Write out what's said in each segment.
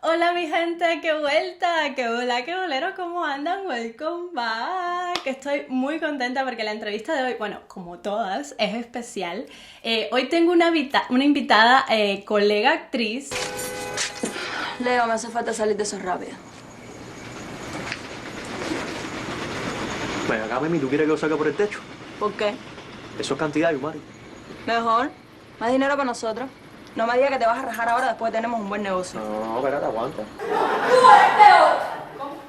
Hola mi gente, qué vuelta, qué hola, qué bolero, ¿cómo andan? Welcome back. Estoy muy contenta porque la entrevista de hoy, bueno, como todas, es especial. Hoy tengo una invitada, colega actriz. Leo, me hace falta salir de esos rápido. Ven acá, Mimi, ¿tú quieres que lo saque por el techo? ¿Por qué? Eso es cantidad, Yumari. Mejor. Más dinero para nosotros. No me digas que te vas a rajar ahora, después tenemos un buen negocio. No, espérate, aguanta. Tú eres peor.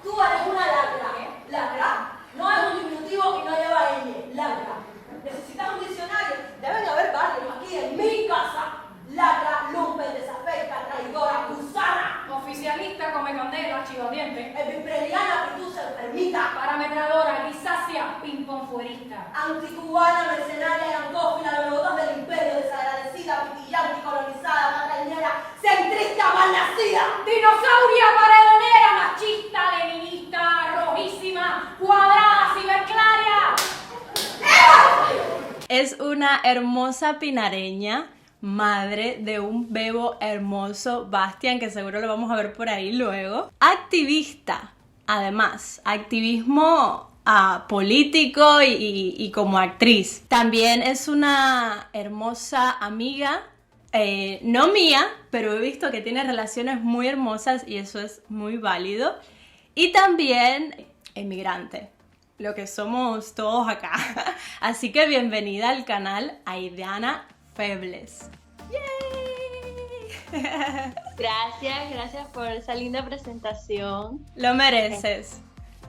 Tú eres una lacra. ¿Lacra? No es un diminutivo y no lleva ñ. Lacra. Necesitas un diccionario. Deben haber varios aquí en mi casa. Lacra, lumpen, desafecta, traidora, gusana. Oficialista, come candela, chivadiente. Epipreliana, que tú se lo permita. Parametradora, grisácea, ping-pong-fuerista. Anticubana, mercenaria, antófila, los lobotos del imperio, desagradecida, pitillante, colonizada, patrañera, centrista, malnacida. Dinosauria, paredonera, machista, leninista, rojísima, cuadrada, ciberclaria. Es una hermosa pinareña, madre de un bebo hermoso, Bastian, que seguro lo vamos a ver por ahí luego. Activista, además, activismo político y como actriz. También es una hermosa amiga, no mía, pero he visto que tiene relaciones muy hermosas y eso es muy válido. Y también emigrante, lo que somos todos acá. Así que bienvenida al canal Aideana Febles. ¡Yay! Gracias por esa linda presentación. Lo mereces.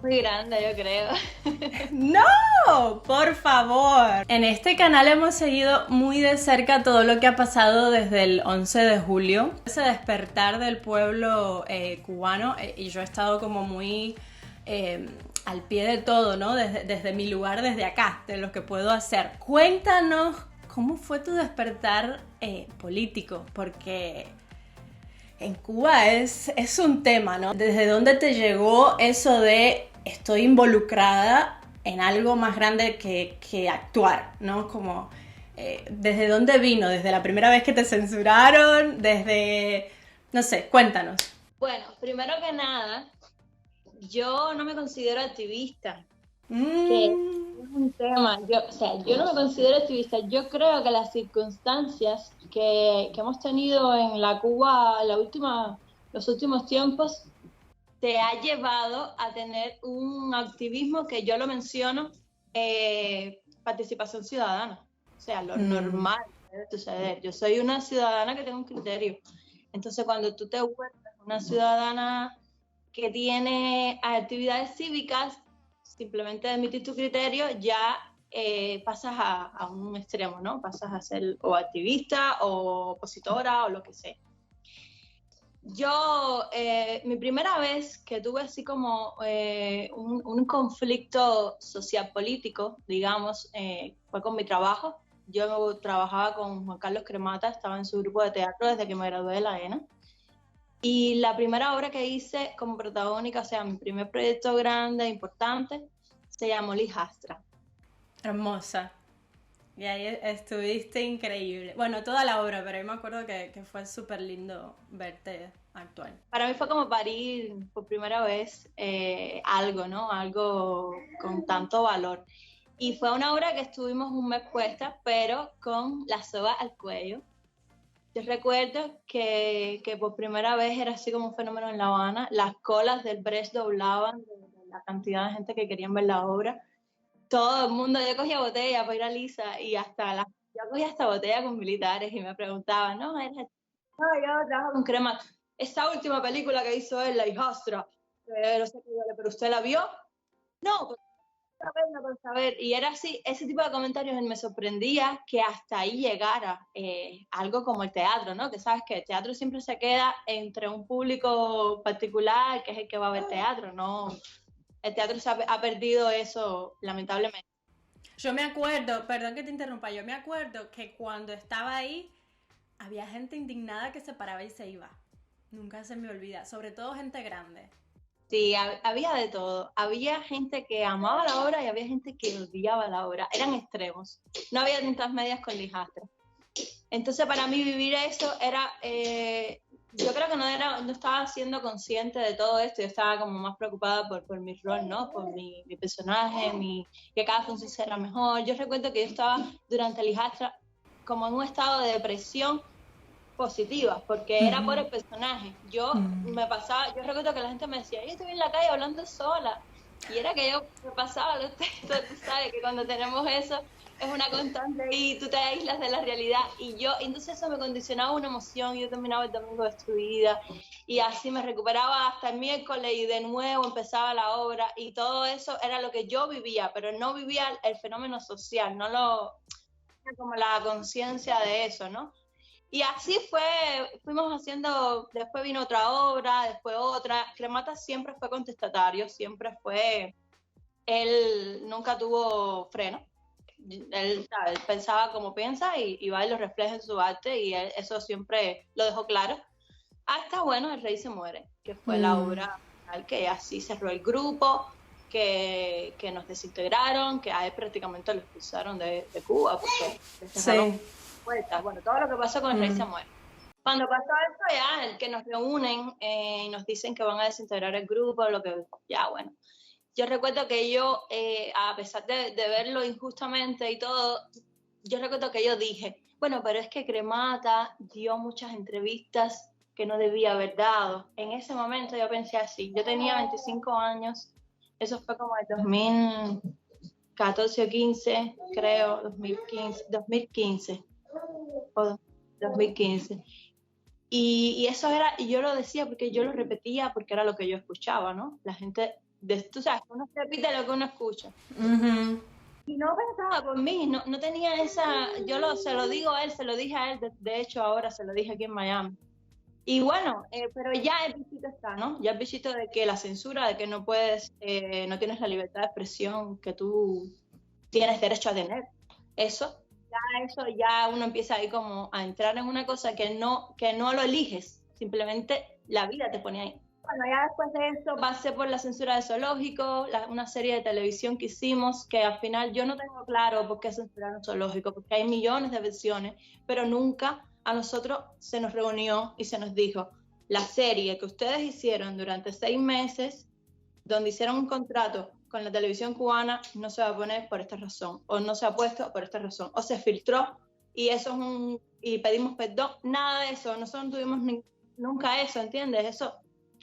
Muy grande, yo creo. ¡No! Por favor. En este canal hemos seguido muy de cerca todo lo que ha pasado desde el 11 de julio. Ese despertar del pueblo cubano, y yo he estado como muy al pie de todo, ¿no? Desde mi lugar, desde acá, de lo que puedo hacer. Cuéntanos cómo fue tu despertar político, porque en Cuba es un tema, ¿no? ¿Desde dónde te llegó eso de estoy involucrada en algo más grande que actuar, ¿no? Como, ¿desde dónde vino? ¿Desde la primera vez que te censuraron? ¿Desde...? No sé, cuéntanos. Bueno, primero que nada, yo no me considero activista, que es un tema. Yo no me considero activista. Yo creo que las circunstancias que hemos tenido en la Cuba los últimos tiempos te ha llevado a tener un activismo que yo lo menciono, participación ciudadana. O sea, lo normal debe suceder. Yo soy una ciudadana que tengo un criterio. Entonces, cuando tú te vuelves una ciudadana que tiene actividades cívicas, simplemente emitir tu criterio, ya pasas a un extremo, ¿no? Pasas a ser o activista o opositora o lo que sea. Yo, mi primera vez que tuve así como un conflicto social político, digamos, fue con mi trabajo. Yo trabajaba con Juan Carlos Cremata, estaba en su grupo de teatro desde que me gradué de la ENA. Y la primera obra que hice como protagónica, o sea, mi primer proyecto grande, importante, se llamó Lijastra. Hermosa. Y ahí estuviste increíble. Bueno, toda la obra, pero yo me acuerdo que fue súper lindo verte actuar. Para mí fue como parir por primera vez algo, ¿no? Algo con tanto valor. Y fue una obra que estuvimos un mes puesta, pero con la soga al cuello. Yo recuerdo que por primera vez era así como un fenómeno en La Habana. Las colas del Brecht doblaban de la cantidad de gente que querían ver la obra. Todo el mundo, yo cogía botella para ir a Lisa y yo cogía hasta botella con militares y me preguntaban, no, yo trabajo con Crema. Esa última película que hizo él, La hijastra, no sé qué, pero ¿usted la vio? No, pues, por saber. Y era así, ese tipo de comentarios me sorprendía que hasta ahí llegara algo como el teatro, ¿no? Que sabes que el teatro siempre se queda entre un público particular, que es el que va a ver teatro, ¿no? El teatro ha perdido eso, lamentablemente. Yo me acuerdo, perdón que te interrumpa, yo me acuerdo que cuando estaba ahí había gente indignada que se paraba y se iba. Nunca se me olvida, sobre todo gente grande. Sí, había de todo. Había gente que amaba la obra y había gente que odiaba la obra. Eran extremos. No había tintas medias con Lijastra. Entonces, para mí vivir eso era yo creo que no estaba siendo consciente de todo esto, yo estaba como más preocupada por mi rol, ¿no? Por mi personaje, que cada función fuera mejor. Yo recuerdo que yo estaba durante el hijastra como en un estado de depresión positiva, porque era por el personaje. Yo recuerdo que la gente me decía, yo estoy en la calle hablando sola, y era que yo me pasaba los textos, tú sabes que cuando tenemos eso es una constante y tú te aíslas de la realidad, entonces eso me condicionaba una emoción, yo terminaba el domingo destruida, y así me recuperaba hasta el miércoles, y de nuevo empezaba la obra, y todo eso era lo que yo vivía, pero no vivía el fenómeno social, como la conciencia de eso, ¿no? Y así fuimos haciendo, después vino otra obra, después otra. Cremata siempre fue contestatario, él nunca tuvo freno. Él, ¿sabes? Pensaba como piensa y va y lo refleja en su arte, y eso siempre lo dejó claro. Hasta, bueno, El Rey se muere, que fue la obra final, que así cerró el grupo, que nos desintegraron, que a él prácticamente lo expulsaron de Cuba, porque Sí. puertas. Bueno, todo lo que pasó con El Rey se muere. Cuando pasó eso, ya, el que nos reúnen y nos dicen que van a desintegrar el grupo, bueno. Yo recuerdo que yo, a pesar de verlo injustamente y todo, yo recuerdo que yo dije, bueno, pero es que Cremata dio muchas entrevistas que no debía haber dado. En ese momento yo pensé así, yo tenía 25 años, eso fue como el 2014 o 15, creo, 2015 o 2015. Y eso era, y yo lo decía porque yo lo repetía, porque era lo que yo escuchaba, ¿no? La gente, tú sabes, uno repite lo que uno escucha. Y no pensaba por mí, no tenía esa, se lo digo a él, se lo dije a él, de hecho ahora se lo dije aquí en Miami. Y bueno, pero ya el bichito está, ¿no? Ya el bichito de que la censura, de que no puedes, no tienes la libertad de expresión que tú tienes derecho a tener. Eso ya uno empieza ahí como a entrar en una cosa que no lo eliges, simplemente la vida te pone ahí. Bueno, ya después de eso pasé por la censura de Zoológico, una serie de televisión que hicimos, que al final yo no tengo claro por qué censuraron Zoológico, porque hay millones de versiones, pero nunca a nosotros se nos reunió y se nos dijo, la serie que ustedes hicieron durante 6 meses, donde hicieron un contrato con la televisión cubana, no se va a poner por esta razón, o no se ha puesto por esta razón, o se filtró y eso y pedimos perdón, nada de eso, nosotros no tuvimos nunca eso, ¿entiendes? Eso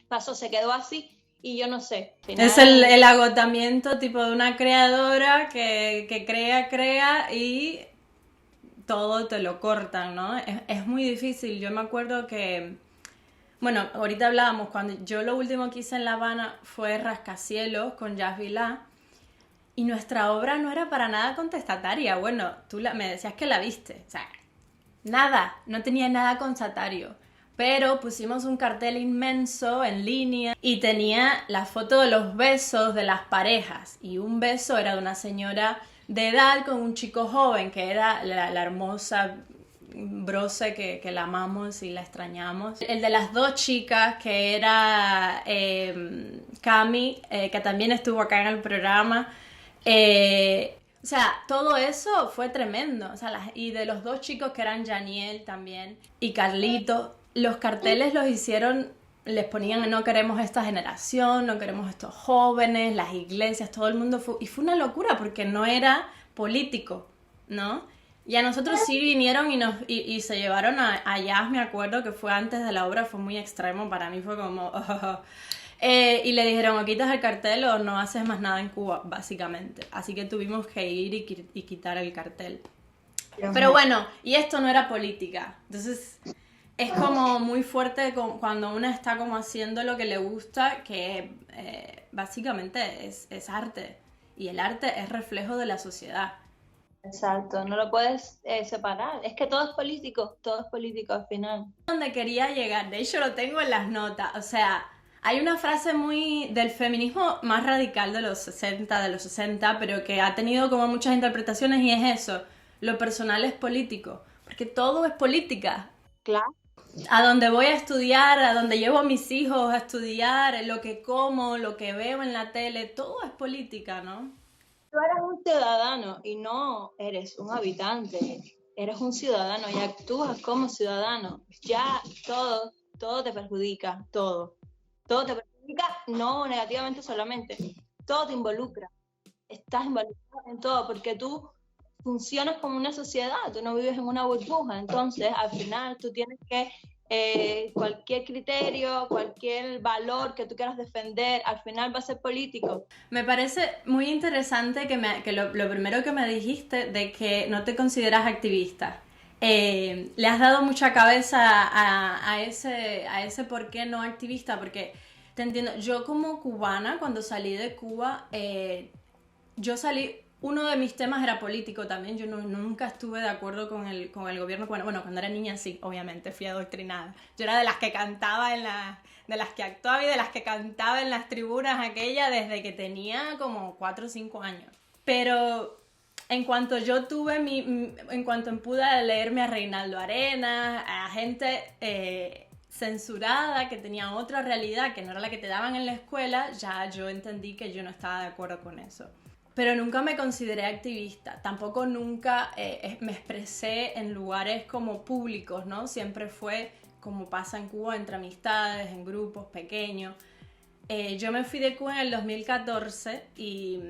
pasó, se quedó así y yo no sé. Final, es el agotamiento tipo de una creadora que crea y todo te lo cortan, ¿no? Es muy difícil. Yo me acuerdo que, bueno, ahorita hablábamos, cuando yo lo último que hice en La Habana fue Rascacielos con Jazz Vilá, y nuestra obra no era para nada contestataria. Bueno, me decías que la viste, o sea, nada, no tenía nada contestatario. Pero pusimos un cartel inmenso en línea y tenía la foto de los besos de las parejas. Y un beso era de una señora de edad con un chico joven, que era la hermosa Brose, que la amamos y la extrañamos. El de las 2 chicas, que era Cami, que también estuvo acá en el programa. O sea, todo eso fue tremendo. O sea, y de los 2 chicos que eran Janiel también y Carlito, los carteles los hicieron, les ponían no queremos esta generación, no queremos estos jóvenes, las iglesias, todo el mundo y fue una locura porque no era político, ¿no? Y a nosotros sí vinieron y se llevaron a Jazz, me acuerdo que fue antes de la obra, fue muy extremo, para mí fue como... y le dijeron o quitas el cartel o no haces más nada en Cuba, básicamente. Así que tuvimos que ir y quitar el cartel. Pero bueno, y esto no era política, entonces... Es como muy fuerte cuando uno está como haciendo lo que le gusta, que básicamente es arte. Y el arte es reflejo de la sociedad. Exacto, no lo puedes separar. Es que todo es político al final. Donde quería llegar, de hecho lo tengo en las notas. O sea, hay una frase muy del feminismo más radical de los 60, de los 60, pero que ha tenido como muchas interpretaciones y es eso. Lo personal es político, porque todo es política. Claro. A donde voy a estudiar, a donde llevo a mis hijos a estudiar, lo que como, lo que veo en la tele, todo es política, ¿no? Tú eres un ciudadano y no eres un habitante, eres un ciudadano y actúas como ciudadano. Ya todos todo te perjudica, todo. Todo te perjudica, no negativamente solamente, todo te involucra. Estás involucrado en todo, porque tú funcionas como una sociedad, tú no vives en una burbuja, entonces al final tú tienes que, cualquier criterio, cualquier valor que tú quieras defender, al final va a ser político. Me parece muy interesante que lo primero que me dijiste de que no te consideras activista. Le has dado mucha cabeza a ese por qué no activista, porque te entiendo, yo como cubana, cuando salí de Cuba, uno de mis temas era político también, yo nunca estuve de acuerdo con el gobierno cubano. Bueno, cuando era niña sí, obviamente, fui adoctrinada. Yo era de las que cantaba de las que actuaba y de las que cantaba en las tribunas aquella desde que tenía como 4 o 5 años. Pero en cuanto pude leerme a Reinaldo Arenas, a gente censurada que tenía otra realidad que no era la que te daban en la escuela, ya yo entendí que yo no estaba de acuerdo con eso. Pero nunca me consideré activista, tampoco nunca me expresé en lugares como públicos, ¿no? Siempre fue como pasa en Cuba, entre amistades, en grupos pequeños. Yo me fui de Cuba en el 2014 y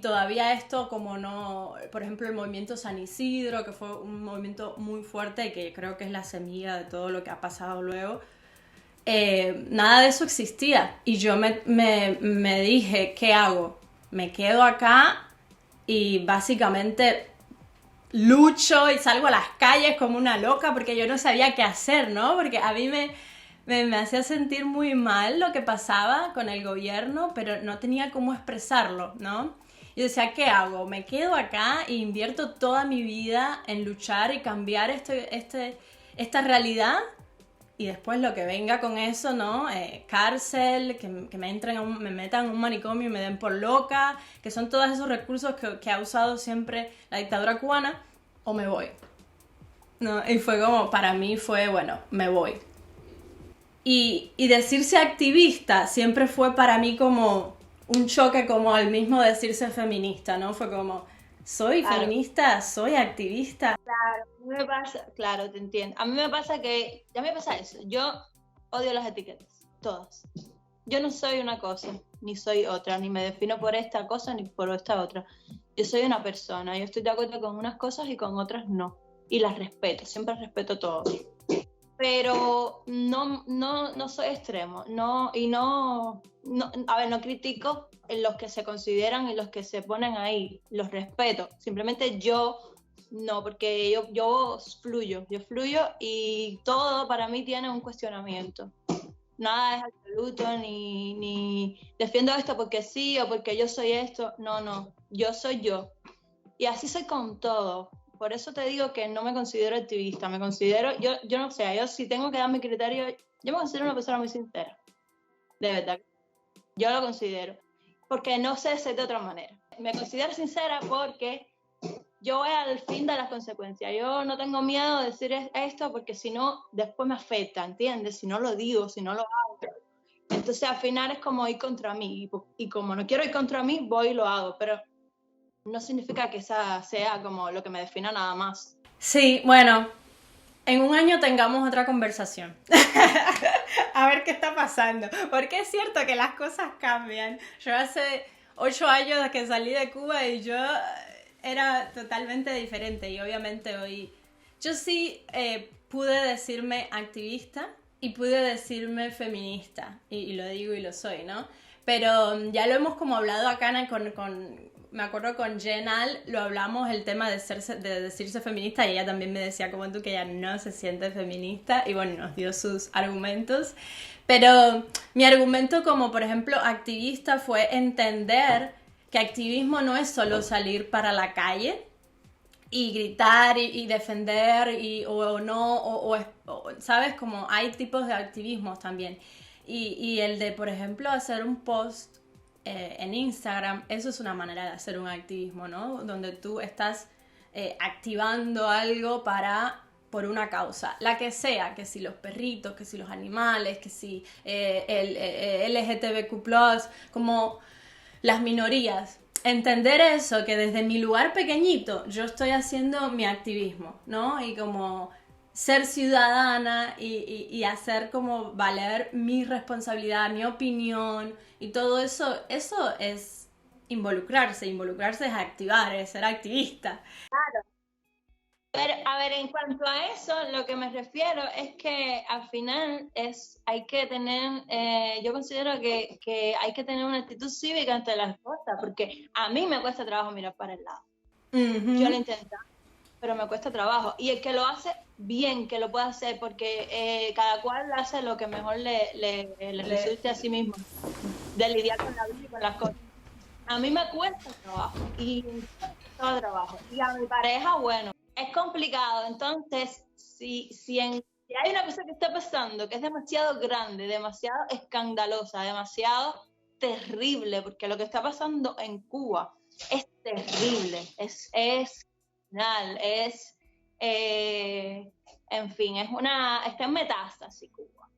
todavía esto como no... Por ejemplo, el movimiento San Isidro, que fue un movimiento muy fuerte y que creo que es la semilla de todo lo que ha pasado luego, nada de eso existía. Y yo me dije, ¿qué hago? Me quedo acá y básicamente lucho y salgo a las calles como una loca porque yo no sabía qué hacer, ¿no? Porque a mí me hacía sentir muy mal lo que pasaba con el gobierno, pero no tenía cómo expresarlo, ¿no? Y decía, ¿qué hago? Me quedo acá e invierto toda mi vida en luchar y cambiar esta realidad. Y después lo que venga con eso, ¿no? Cárcel, que me metan en un manicomio y me den por loca, que son todos esos recursos que ha usado siempre la dictadura cubana, o me voy, ¿no? Y fue como, para mí fue, bueno, me voy. Y decirse activista siempre fue para mí como un choque, como al mismo decirse feminista, ¿no? Fue como, soy feminista, soy activista. Claro, a mí me pasa, claro, te entiendo. A mí me pasa que, ya me pasa eso, yo odio las etiquetas, todas. Yo no soy una cosa, ni soy otra, ni me defino por esta cosa ni por esta otra. Yo soy una persona, yo estoy de acuerdo con unas cosas y con otras no. Y las respeto, siempre respeto todo. Pero no soy extremo, a ver, no critico en los que se consideran y los que se ponen ahí, los respeto, simplemente yo no, porque yo fluyo y todo para mí tiene un cuestionamiento, nada es absoluto, ni defiendo esto porque sí o porque yo soy esto, no, yo soy yo, y así soy con todo. Por eso te digo que no me considero activista, me considero, yo no sé, yo si tengo que dar mi criterio, yo me considero una persona muy sincera, de verdad, yo lo considero, porque no sé ser de otra manera. Me considero sincera porque yo voy al fin de las consecuencias, yo no tengo miedo de decir esto porque si no, después me afecta, ¿entiendes? Si no lo digo, si no lo hago. Entonces al final es como ir contra mí, y como no quiero ir contra mí, voy y lo hago, pero no significa que esa sea como lo que me defina nada más. Sí, bueno, en un año tengamos otra conversación. A ver qué está pasando. Porque es cierto que las cosas cambian. Yo hace 8 años que salí de Cuba y yo era totalmente diferente. Y obviamente hoy... Yo sí pude decirme activista y pude decirme feminista. Y lo digo y lo soy, ¿no? Pero ya lo hemos como hablado acá me acuerdo con Jenal, lo hablamos el tema de decirse feminista y ella también me decía como tú que ella no se siente feminista y bueno, nos dio sus argumentos. Pero mi argumento como por ejemplo activista fue entender que activismo no es solo salir para la calle y gritar y defender ¿sabes? Como hay tipos de activismos también. Y el de, por ejemplo, hacer un post en Instagram, eso es una manera de hacer un activismo, ¿no? Donde tú estás activando algo por una causa, la que sea, que si los perritos, que si los animales, que si el LGTBQ+, como las minorías. Entender eso, que desde mi lugar pequeñito yo estoy haciendo mi activismo, ¿no? Y como ser ciudadana y hacer como valer mi responsabilidad, mi opinión y todo eso, eso es involucrarse es activar, es ser activista. Pero, a ver, en cuanto a eso, lo que me refiero es que al final hay que tener, yo considero que hay que tener una actitud cívica ante las cosas, porque a mí me cuesta trabajo mirar para el lado. Yo lo intento, pero me cuesta trabajo. Y el que lo hace bien, que lo pueda hacer, porque cada cual hace lo que mejor le resulte a sí mismo, de lidiar con la vida y con las cosas. A mí me cuesta trabajo, y todo trabajo. Y a mi pareja, bueno, es complicado. Entonces, si hay una cosa que está pasando que es demasiado grande, demasiado escandalosa, demasiado terrible, porque lo que está pasando en Cuba es terrible, es final, en fin, está en metástasis Cuba.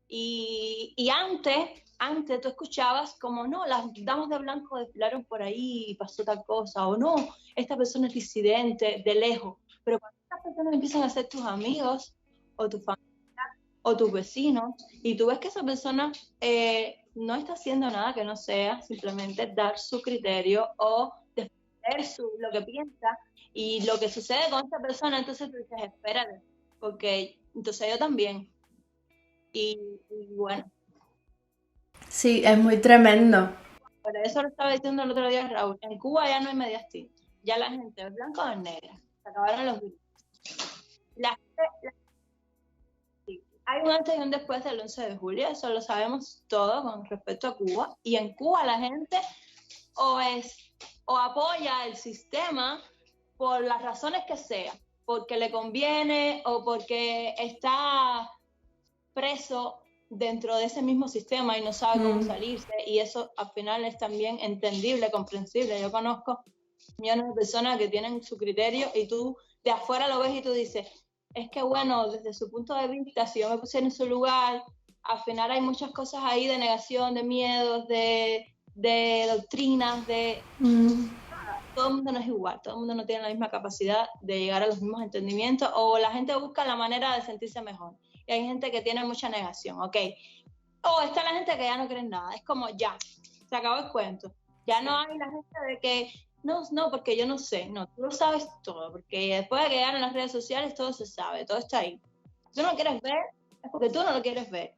Y antes tú escuchabas como, no, las damas de blanco desfilaron por ahí y pasó tal cosa, o no, esta persona es disidente, de lejos. Pero cuando estas personas empiezan a ser tus amigos, o tu familia, o tus vecinos, y tú ves que esa persona no está haciendo nada que no sea simplemente dar su criterio o defender lo que piensa, y lo que sucede con esta persona, entonces tú dices, espérate, porque entonces yo también. Y bueno. Sí, es muy tremendo. Por eso lo estaba diciendo el otro día Raúl, en Cuba ya no hay medias tintas, ya la gente es blanca o es negra, se acabaron los grises. Sí. Hay un antes y un después del 11 de julio, eso lo sabemos todo con respecto a Cuba, y en Cuba la gente o apoya el sistema por las razones que sea, porque le conviene o porque está preso dentro de ese mismo sistema y no sabe cómo salirse, y eso al final es también entendible, comprensible. Yo conozco millones de personas que tienen su criterio y tú de afuera lo ves y tú dices, es que bueno, desde su punto de vista, si yo me pusiera en su lugar, al final hay muchas cosas ahí de negación, de miedos, de doctrinas, todo el mundo no es igual, todo el mundo no tiene la misma capacidad de llegar a los mismos entendimientos, o la gente busca la manera de sentirse mejor. Y hay gente que tiene mucha negación, ¿ok? O está la gente que ya no cree en nada, es como ya, se acabó el cuento. Ya no hay la gente de que, no, porque yo no sé, no, tú lo sabes todo, porque después de que llegaron las redes sociales todo se sabe, todo está ahí. Si tú no lo quieres ver, es porque tú no lo quieres ver.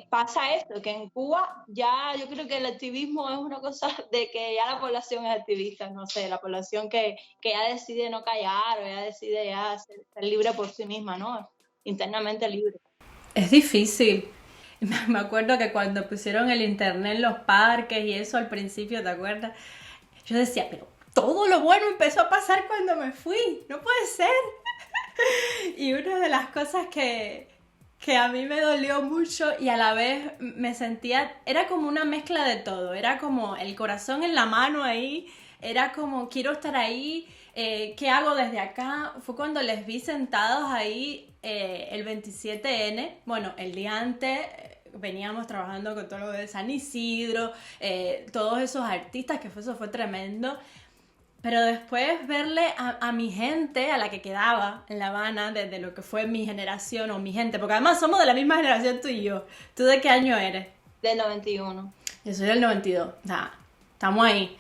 Pasa esto, que en Cuba ya yo creo que el activismo es una cosa de que ya la población es activista, no sé, la población que ya decide no callar o ya decide ya ser libre por sí misma, ¿no? Internamente libre. Es difícil. Me acuerdo que cuando pusieron el internet en los parques y eso al principio, ¿te acuerdas? Yo decía, pero todo lo bueno empezó a pasar cuando me fui, no puede ser. Y una de las cosas que a mí me dolió mucho y a la vez me sentía, era como una mezcla de todo, era como el corazón en la mano ahí, era como quiero estar ahí, ¿qué hago desde acá? Fue cuando les vi sentados ahí el 27N, bueno, el día antes veníamos trabajando con todo lo de San Isidro, todos esos artistas, que eso fue tremendo. Pero después verle a mi gente, a la que quedaba en La Habana, desde lo que fue mi generación o mi gente, porque además somos de la misma generación tú y yo. ¿Tú de qué año eres? Del 91. Yo soy del 92. Estamos ahí.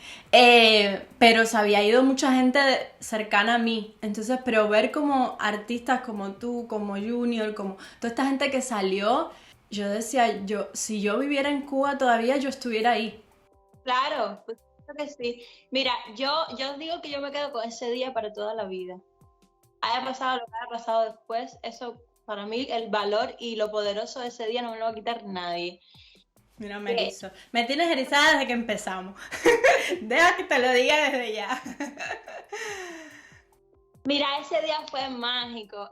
Pero se había ido mucha gente cercana a mí. Entonces, pero ver como artistas como tú, como Junior, como toda esta gente que salió, yo decía, si yo viviera en Cuba todavía, yo estuviera ahí. Claro, pues que sí. Mira, yo digo que yo me quedo con ese día para toda la vida. Haya pasado lo que haya pasado después, eso para mí, el valor y lo poderoso de ese día no me lo va a quitar nadie. Mira, me erizo. Me tienes erizada desde que empezamos. Deja que te lo diga desde ya. Mira, ese día fue mágico.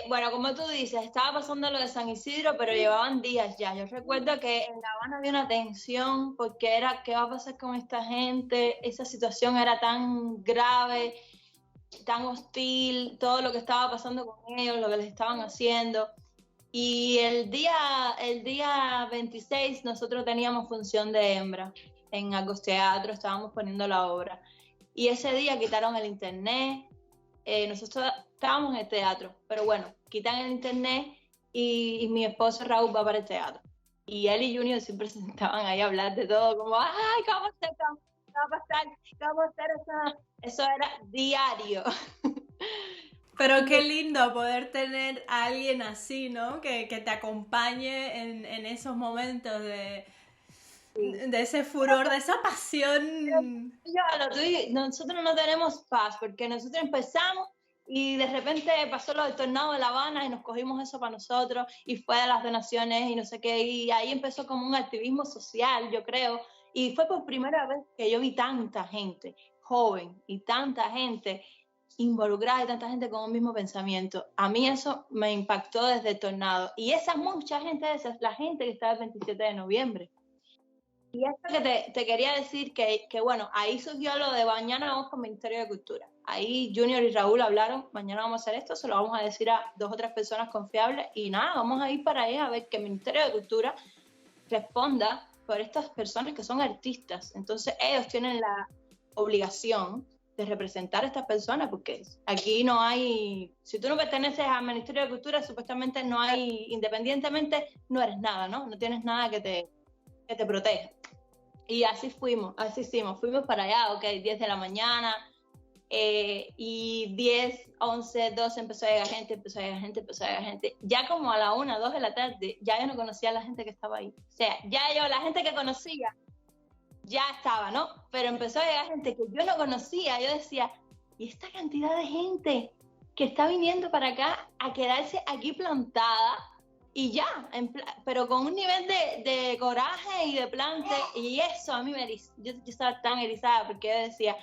Bueno, como tú dices, estaba pasando lo de San Isidro, pero llevaban días ya. Yo recuerdo que en La Habana había una tensión porque era, ¿qué va a pasar con esta gente? Esa situación era tan grave, tan hostil, todo lo que estaba pasando con ellos, lo que les estaban haciendo. Y el día 26 nosotros teníamos función de hembra en Argos Teatro, estábamos poniendo la obra. Y ese día quitaron el internet. Nosotros estábamos en el teatro, pero bueno, quitan el internet y mi esposo Raúl va para el teatro. Y él y Junior siempre se sentaban ahí a hablar de todo, como, ay, ¿cómo va a pasar? ¿Cómo va a ser eso? Eso era diario. Pero qué lindo poder tener a alguien así, ¿no? Que te acompañe en esos momentos de ese furor, de esa pasión. Nosotros no tenemos paz, porque nosotros empezamos y de repente pasó lo del tornado de La Habana y nos cogimos eso para nosotros y fue de las donaciones y no sé qué, y ahí empezó como un activismo social, yo creo, y fue por primera vez que yo vi tanta gente joven y tanta gente involucrada y tanta gente con un mismo pensamiento. A mí eso me impactó desde el tornado, y esa mucha gente, esa es la gente que está el 27 de noviembre. Y esto que te quería decir, que bueno, ahí surgió lo de mañana vamos con el Ministerio de Cultura. Ahí Junior y Raúl hablaron, mañana vamos a hacer esto, se lo vamos a decir a 2 o 3 personas confiables y nada, vamos a ir para allá a ver que el Ministerio de Cultura responda por estas personas que son artistas. Entonces ellos tienen la obligación de representar a estas personas, porque aquí no hay, si tú no perteneces al Ministerio de Cultura, supuestamente no hay, independientemente, no eres nada, ¿no? No tienes nada que te proteja. Y así hicimos, fuimos para allá, ok, 10 de la mañana, y 10, 11, 12 empezó a llegar gente, ya como a la 1, 2 de la tarde, ya yo no conocía a la gente que estaba ahí, o sea, ya yo, la gente que conocía, ya estaba, ¿no? Pero empezó a llegar gente que yo no conocía, yo decía, ¿y esta cantidad de gente que está viniendo para acá a quedarse aquí plantada? Y ya, pero con un nivel de coraje y de plante, y eso a mí yo estaba tan erizada, porque yo decía,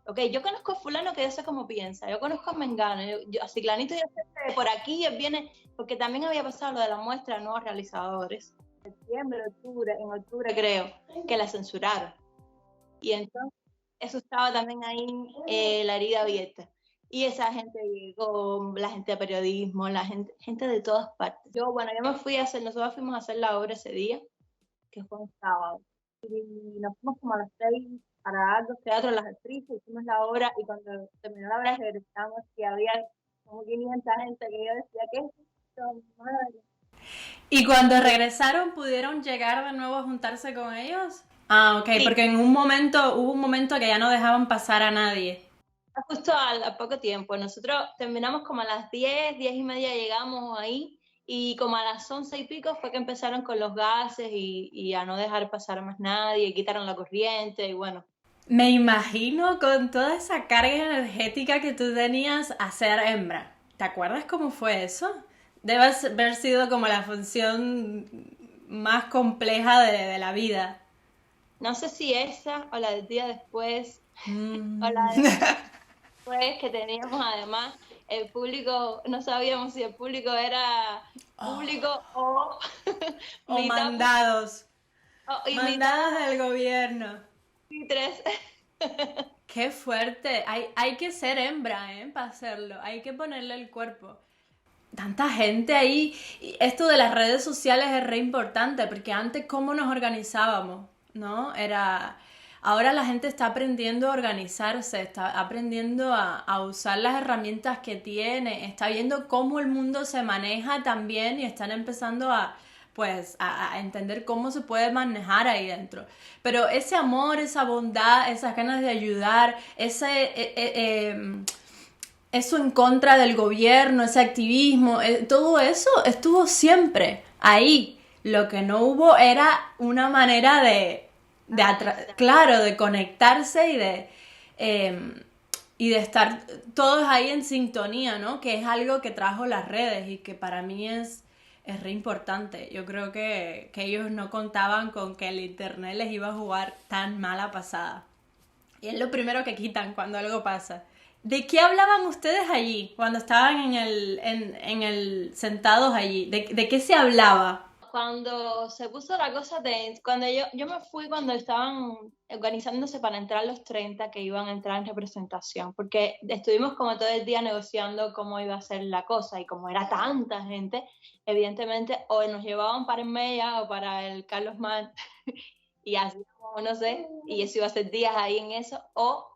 ok, yo conozco a fulano que yo sé cómo piensa, yo conozco a Mengano, a Ciclanito, yo sé que por aquí él viene, porque también había pasado lo de la muestra de nuevos realizadores, en octubre creo, que la censuraron. Y entonces, eso estaba también ahí, la herida abierta. Y esa gente llegó, la gente de periodismo, la gente de todas partes. Nosotros fuimos a hacer la obra ese día, que fue un sábado. Y nos fuimos como a las 6 para Aldos Teatro, las actrices, hicimos la obra, y cuando terminó la obra regresamos y había como 500 gente que yo decía, ¿qué es esto? Madre. ¿Y cuando regresaron pudieron llegar de nuevo a juntarse con ellos? Ah, ok, sí. Porque hubo un momento que ya no dejaban pasar a nadie. Justo a poco tiempo, nosotros terminamos como a las 10, 10 y media llegamos ahí, y como a las 11 y pico fue que empezaron con los gases y a no dejar pasar a más nadie, y quitaron la corriente y bueno. Me imagino con toda esa carga energética que tú tenías a ser hembra. ¿Te acuerdas cómo fue eso? Debe haber sido como la función más compleja de la vida. No sé si esa o la del día después, o la después que teníamos además el público, no sabíamos si el público era público o mandados. Mandados del gobierno. Y 3. Qué fuerte. Hay que ser hembra, para hacerlo. Hay que ponerle el cuerpo. Tanta gente ahí. Esto de las redes sociales es re importante, porque antes cómo nos organizábamos, ¿no? Ahora la gente está aprendiendo a organizarse, está aprendiendo a usar las herramientas que tiene, está viendo cómo el mundo se maneja también, y están empezando a entender cómo se puede manejar ahí dentro. Pero ese amor, esa bondad, esas ganas de ayudar, eso en contra del gobierno, ese activismo, todo eso estuvo siempre ahí. Lo que no hubo era una manera de conectarse y de estar todos ahí en sintonía, ¿no? Que es algo que trajo las redes y que para mí es re importante. Yo creo que ellos no contaban con que el internet les iba a jugar tan mala pasada. Y es lo primero que quitan cuando algo pasa. ¿De qué hablaban ustedes allí cuando estaban sentados allí? ¿De qué se hablaba? Cuando se puso la cosa tensa, cuando yo me fui cuando estaban organizándose para entrar los 30 que iban a entrar en representación, porque estuvimos como todo el día negociando cómo iba a ser la cosa, y como era tanta gente, evidentemente o nos llevaban para el Mella o para el Carlos Mann y así como no sé, y eso iba a ser días ahí en eso, o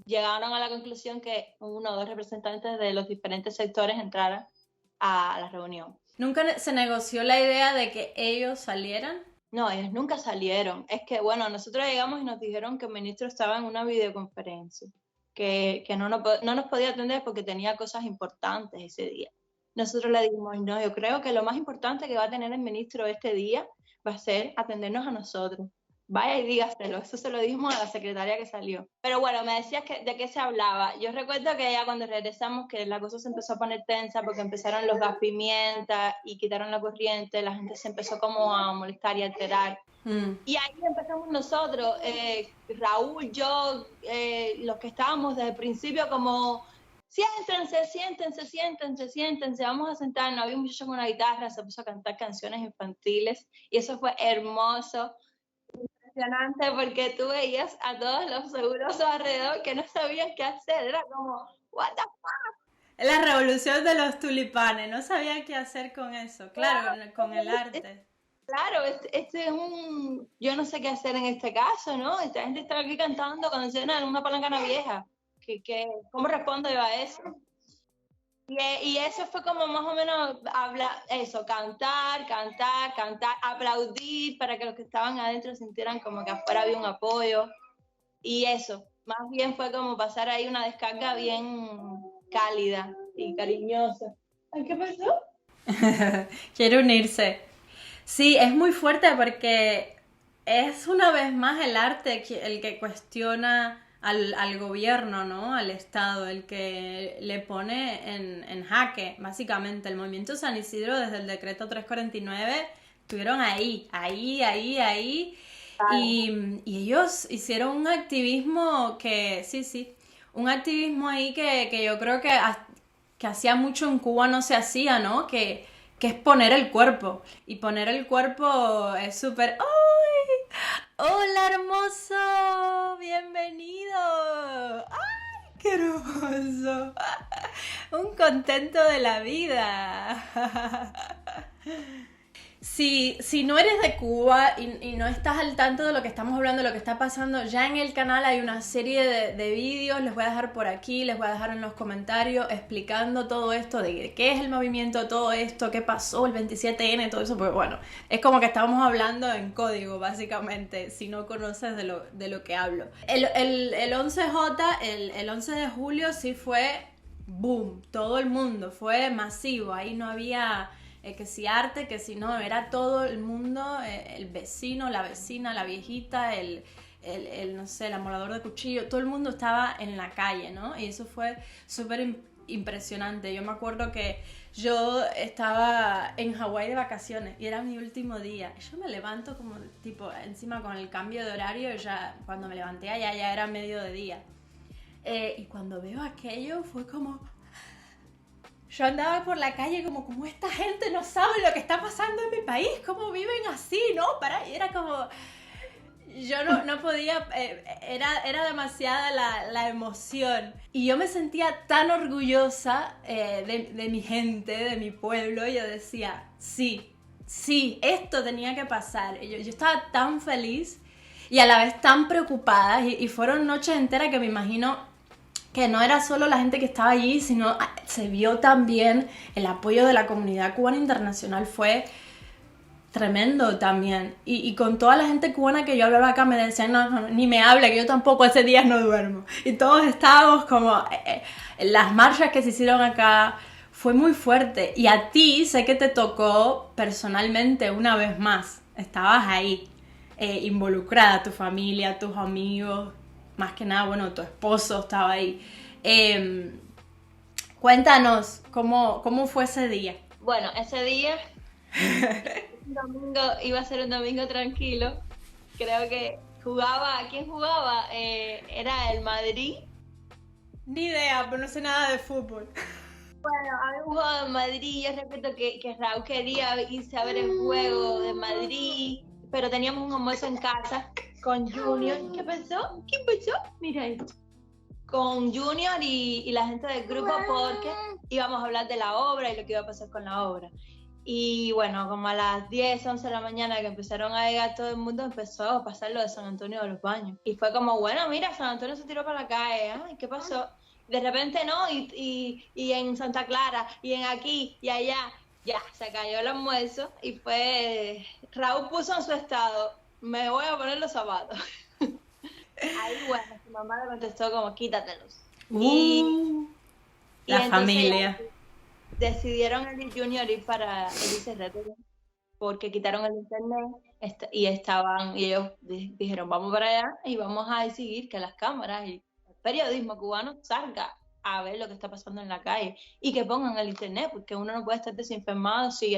llegaron a la conclusión que 1 o 2 representantes de los diferentes sectores entraran a la reunión. ¿Nunca se negoció la idea de que ellos salieran? No, ellos nunca salieron. Es que, bueno, nosotros llegamos y nos dijeron que el ministro estaba en una videoconferencia, que no nos podía atender porque tenía cosas importantes ese día. Nosotros le dijimos, no, yo creo que lo más importante que va a tener el ministro este día va a ser atendernos a nosotros. Vaya y dígaselo, eso se lo dijimos a la secretaria que salió. Pero bueno, me decías que de qué se hablaba. Yo recuerdo que ya cuando regresamos que la cosa se empezó a poner tensa porque empezaron los gas pimienta y quitaron la corriente, la gente se empezó como a molestar y a alterar. Y ahí empezamos nosotros, Raúl, yo, los que estábamos desde el principio como... Siéntense, vamos a sentarnos. Había un muchacho con una guitarra, se puso a cantar canciones infantiles y eso fue hermoso, impresionante, porque tú veías a todos los segurosos alrededor que no sabían qué hacer, era como, what the fuck. La revolución de los tulipanes, no sabía qué hacer con eso, claro, con el arte. Claro, este es yo no sé qué hacer en este caso, ¿no? Esta gente está aquí cantando canciones en una palangana vieja. ¿Cómo respondo yo a eso? Y eso fue como más o menos cantar, aplaudir para que los que estaban adentro sintieran como que afuera había un apoyo. Y eso, más bien fue como pasar ahí una descarga bien cálida y cariñosa. Ay, ¿qué pasó? Quiere unirse. Sí, es muy fuerte porque es una vez más el arte el que cuestiona al gobierno, ¿no? Al Estado, el que le pone en jaque, básicamente. El movimiento San Isidro, desde el decreto 349, estuvieron ahí. Y ellos hicieron un activismo un activismo ahí que yo creo que hacía mucho en Cuba no se hacía, ¿no? Que es poner el cuerpo. Y poner el cuerpo es súper... ¡Ay! ¡Hola, hermoso! ¡Bienvenido! ¡Ay, qué hermoso! Un contento de la vida. Si no eres de Cuba y no estás al tanto de lo que estamos hablando, de lo que está pasando, ya en el canal hay una serie de vídeos, les voy a dejar por aquí, les voy a dejar en los comentarios explicando todo esto, de qué es el movimiento, todo esto, qué pasó, el 27N, todo eso, porque bueno, es como que estábamos hablando en código, básicamente, si no conoces de lo que hablo. El 11J, el 11 de julio sí fue boom, todo el mundo, fue masivo, ahí no había... que si arte, que si no, era todo el mundo, el vecino, la vecina, la viejita, no sé, el amolador de cuchillo, todo el mundo estaba en la calle, ¿no? Y eso fue súper impresionante. Yo me acuerdo que yo estaba en Hawái de vacaciones y era mi último día. Yo me levanto como, tipo, encima con el cambio de horario, ya cuando me levanté allá ya era medio de día. Y cuando veo aquello fue como... Yo andaba por la calle como esta gente no sabe lo que está pasando en mi país, cómo viven así, ¿no? Y era como... Yo no podía... Era demasiada la emoción. Y yo me sentía tan orgullosa de mi gente, de mi pueblo. Yo decía, sí, esto tenía que pasar. Yo estaba tan feliz y a la vez tan preocupada. Y fueron noches enteras que me imagino... que no era solo la gente que estaba allí, sino se vio también el apoyo de la comunidad cubana internacional, fue tremendo también. Y con toda la gente cubana que yo hablaba acá me decían, no, ni me hable, que yo tampoco ese día no duermo. Y todos estábamos como, las marchas que se hicieron acá, fue muy fuerte. Y a ti sé que te tocó personalmente una vez más, estabas ahí, involucrada, tu familia, tus amigos... Más que nada, bueno, tu esposo estaba ahí. Cuéntanos, ¿cómo fue ese día? Bueno, ese día iba a ser un domingo tranquilo. Creo que ¿quién jugaba? Era el Madrid. Ni idea, pero no sé nada de fútbol. Bueno, había un juego de Madrid. Yo recuerdo que Raúl quería irse a ver el juego de Madrid, pero teníamos un almuerzo en casa con Junior. ¿Qué pasó? ¿Qué pasó? Mira esto. Con Junior y la gente del grupo, porque íbamos a hablar de la obra y lo que iba a pasar con la obra. Y bueno, como a las 10, 11 de la mañana que empezaron a llegar todo el mundo, empezó a pasar lo de San Antonio de los Baños. Y fue como, bueno, mira, San Antonio se tiró para la calle, ¿eh? ¿Qué pasó? De repente no, y en Santa Clara, y en aquí, y allá, ya, se cayó el almuerzo y fue, Raúl puso en su estado, me voy a poner los zapatos. Ahí, bueno, su mamá le contestó como, quítatelos. Y La entonces familia. decidieron el Junior ir para el ICRT porque quitaron el internet y ellos dijeron, vamos para allá y vamos a exigir que las cámaras y el periodismo cubano salga a ver lo que está pasando en la calle y que pongan el internet, porque uno no puede estar desinformado si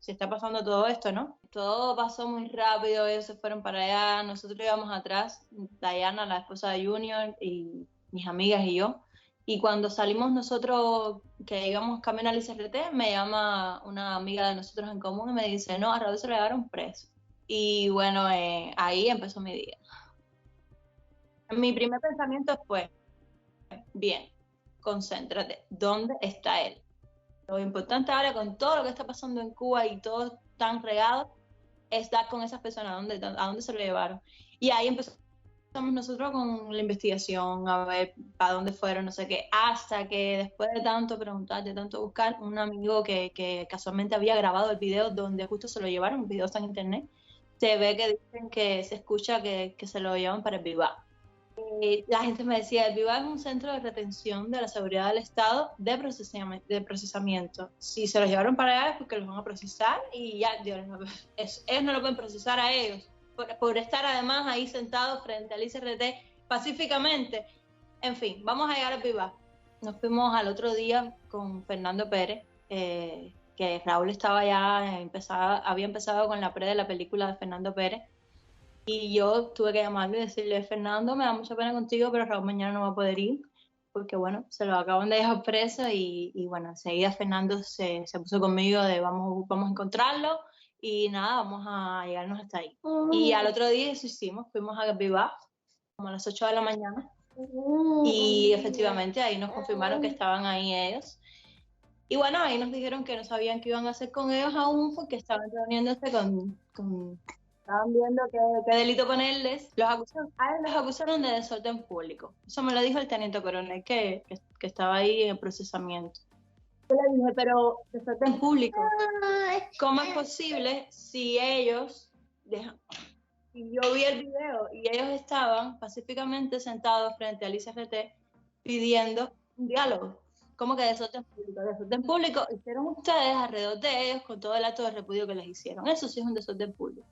está pasando todo esto, ¿no? Todo pasó muy rápido, ellos se fueron para allá, nosotros íbamos atrás, Diana, la esposa de Junior, y mis amigas y yo. Y cuando salimos nosotros, que íbamos camino al ICRT, me llama una amiga de nosotros en común y me dice, no, a Raúl se lo llevaron preso. Y bueno, ahí empezó mi día. Mi primer pensamiento fue, bien, concéntrate, ¿dónde está él? Lo importante ahora con todo lo que está pasando en Cuba y todo tan regado, es dar con esas personas, a dónde se lo llevaron. Y ahí empezamos nosotros con la investigación, a ver para dónde fueron, no sé qué, hasta que después de tanto preguntar, de tanto buscar, un amigo que casualmente había grabado el video donde justo se lo llevaron, un video está en internet, se ve que dicen que se escucha que se lo llevan para el Vivar. La gente me decía, el Vivar es un centro de retención de la seguridad del Estado de procesamiento. Si se los llevaron para allá es porque los van a procesar y ya, ellos no lo pueden procesar a ellos. Por estar además ahí sentados frente al ICRT pacíficamente. En fin, vamos a llegar al Vivar. Nos fuimos al otro día con Fernando Pérez, que Raúl estaba ya, había empezado con la pre de la película de Fernando Pérez, y yo tuve que llamarle y decirle, Fernando, me da mucha pena contigo, pero Raúl mañana no va a poder ir, porque bueno, se lo acaban de dejar preso, y bueno, enseguida Fernando se puso conmigo de vamos a encontrarlo, y nada, vamos a llegarnos hasta ahí. Y al otro día eso hicimos, fuimos a Vivar, como a las 8 de la mañana, y efectivamente ahí nos confirmaron que estaban ahí ellos. Y bueno, ahí nos dijeron que no sabían qué iban a hacer con ellos aún, porque estaban reuniéndose estaban viendo qué delito ponerles. A ellos los acusaron de desorden público. Eso me lo dijo el teniente coronel que estaba ahí en el procesamiento. Yo le dije, pero desorden público, ¿cómo es posible si ellos y yo vi el video y ellos estaban pacíficamente sentados frente al ICRT pidiendo un diálogo? ¿Cómo que desorden público? Desorden público hicieron ustedes alrededor de ellos con todo el acto de repudio que les hicieron. Eso sí es un desorden público.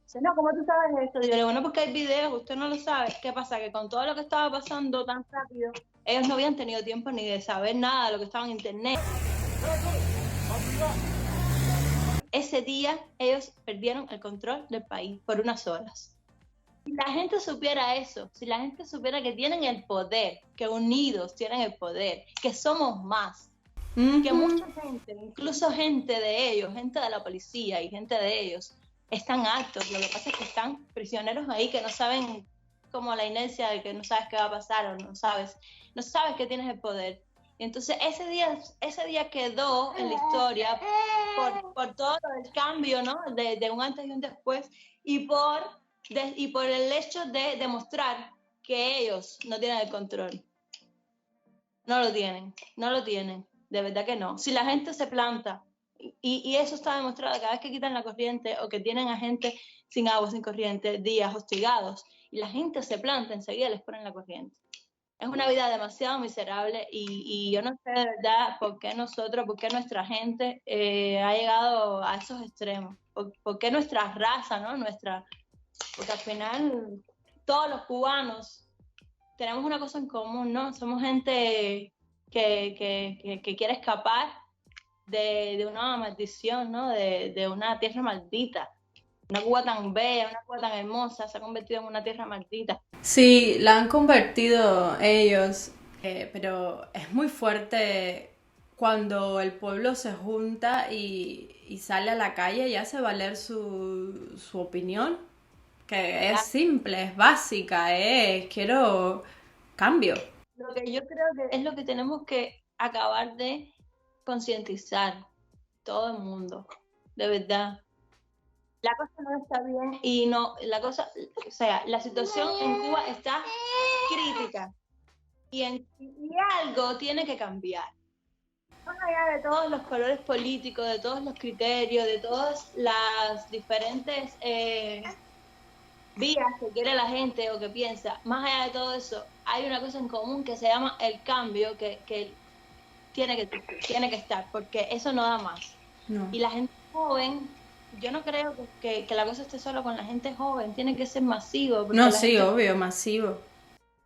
Dice, no, ¿cómo tú sabes esto? Digo, bueno, porque hay videos, usted no lo sabe. ¿Qué pasa? Que con todo lo que estaba pasando tan rápido, ellos no habían tenido tiempo ni de saber nada de lo que estaba en internet. Ese día ellos perdieron el control del país por unas horas. Si la gente supiera eso, si la gente supiera que tienen el poder, que unidos tienen el poder, que somos más, que mucha gente, incluso gente de ellos, gente de la policía y gente de ellos, están hartos. Lo que pasa es que están prisioneros ahí que no saben, como la inercia de que no sabes qué va a pasar o no sabes que tienes el poder. Y entonces ese día quedó en la historia por todo el cambio, ¿no? De un antes y un después, y por el hecho de demostrar que ellos no tienen el control. No lo tienen, de verdad que no. Si la gente se planta, y eso está demostrado cada vez que quitan la corriente o que tienen a gente sin agua, sin corriente, días hostigados, y la gente se planta, enseguida les ponen la corriente. Es una vida demasiado miserable y yo no sé de verdad por qué nuestra gente ha llegado a esos extremos, por qué nuestra raza, ¿no? Porque al final todos los cubanos tenemos una cosa en común, ¿no? Somos gente que quiere escapar de una maldición, ¿no? De una tierra maldita. Una Cuba tan bella, una Cuba tan hermosa, se ha convertido en una tierra maldita. Sí, la han convertido ellos, pero es muy fuerte cuando el pueblo se junta y sale a la calle y hace valer su opinión, que es simple, es básica, quiero cambio. Lo que yo creo que es lo que tenemos que acabar de concientizar todo el mundo, de verdad. La cosa no está bien y no, la cosa, o sea, la situación en Cuba está crítica y algo tiene que cambiar. Más allá de todos los colores políticos, de todos los criterios, de todas las diferentes vías que quiere la gente o que piensa, más allá de todo eso, hay una cosa en común que se llama el cambio que tiene que estar, porque eso no da más. No. Y la gente joven, yo no creo que la cosa esté solo con la gente joven, tiene que ser masivo. Porque No, la sí, gente, obvio, masivo.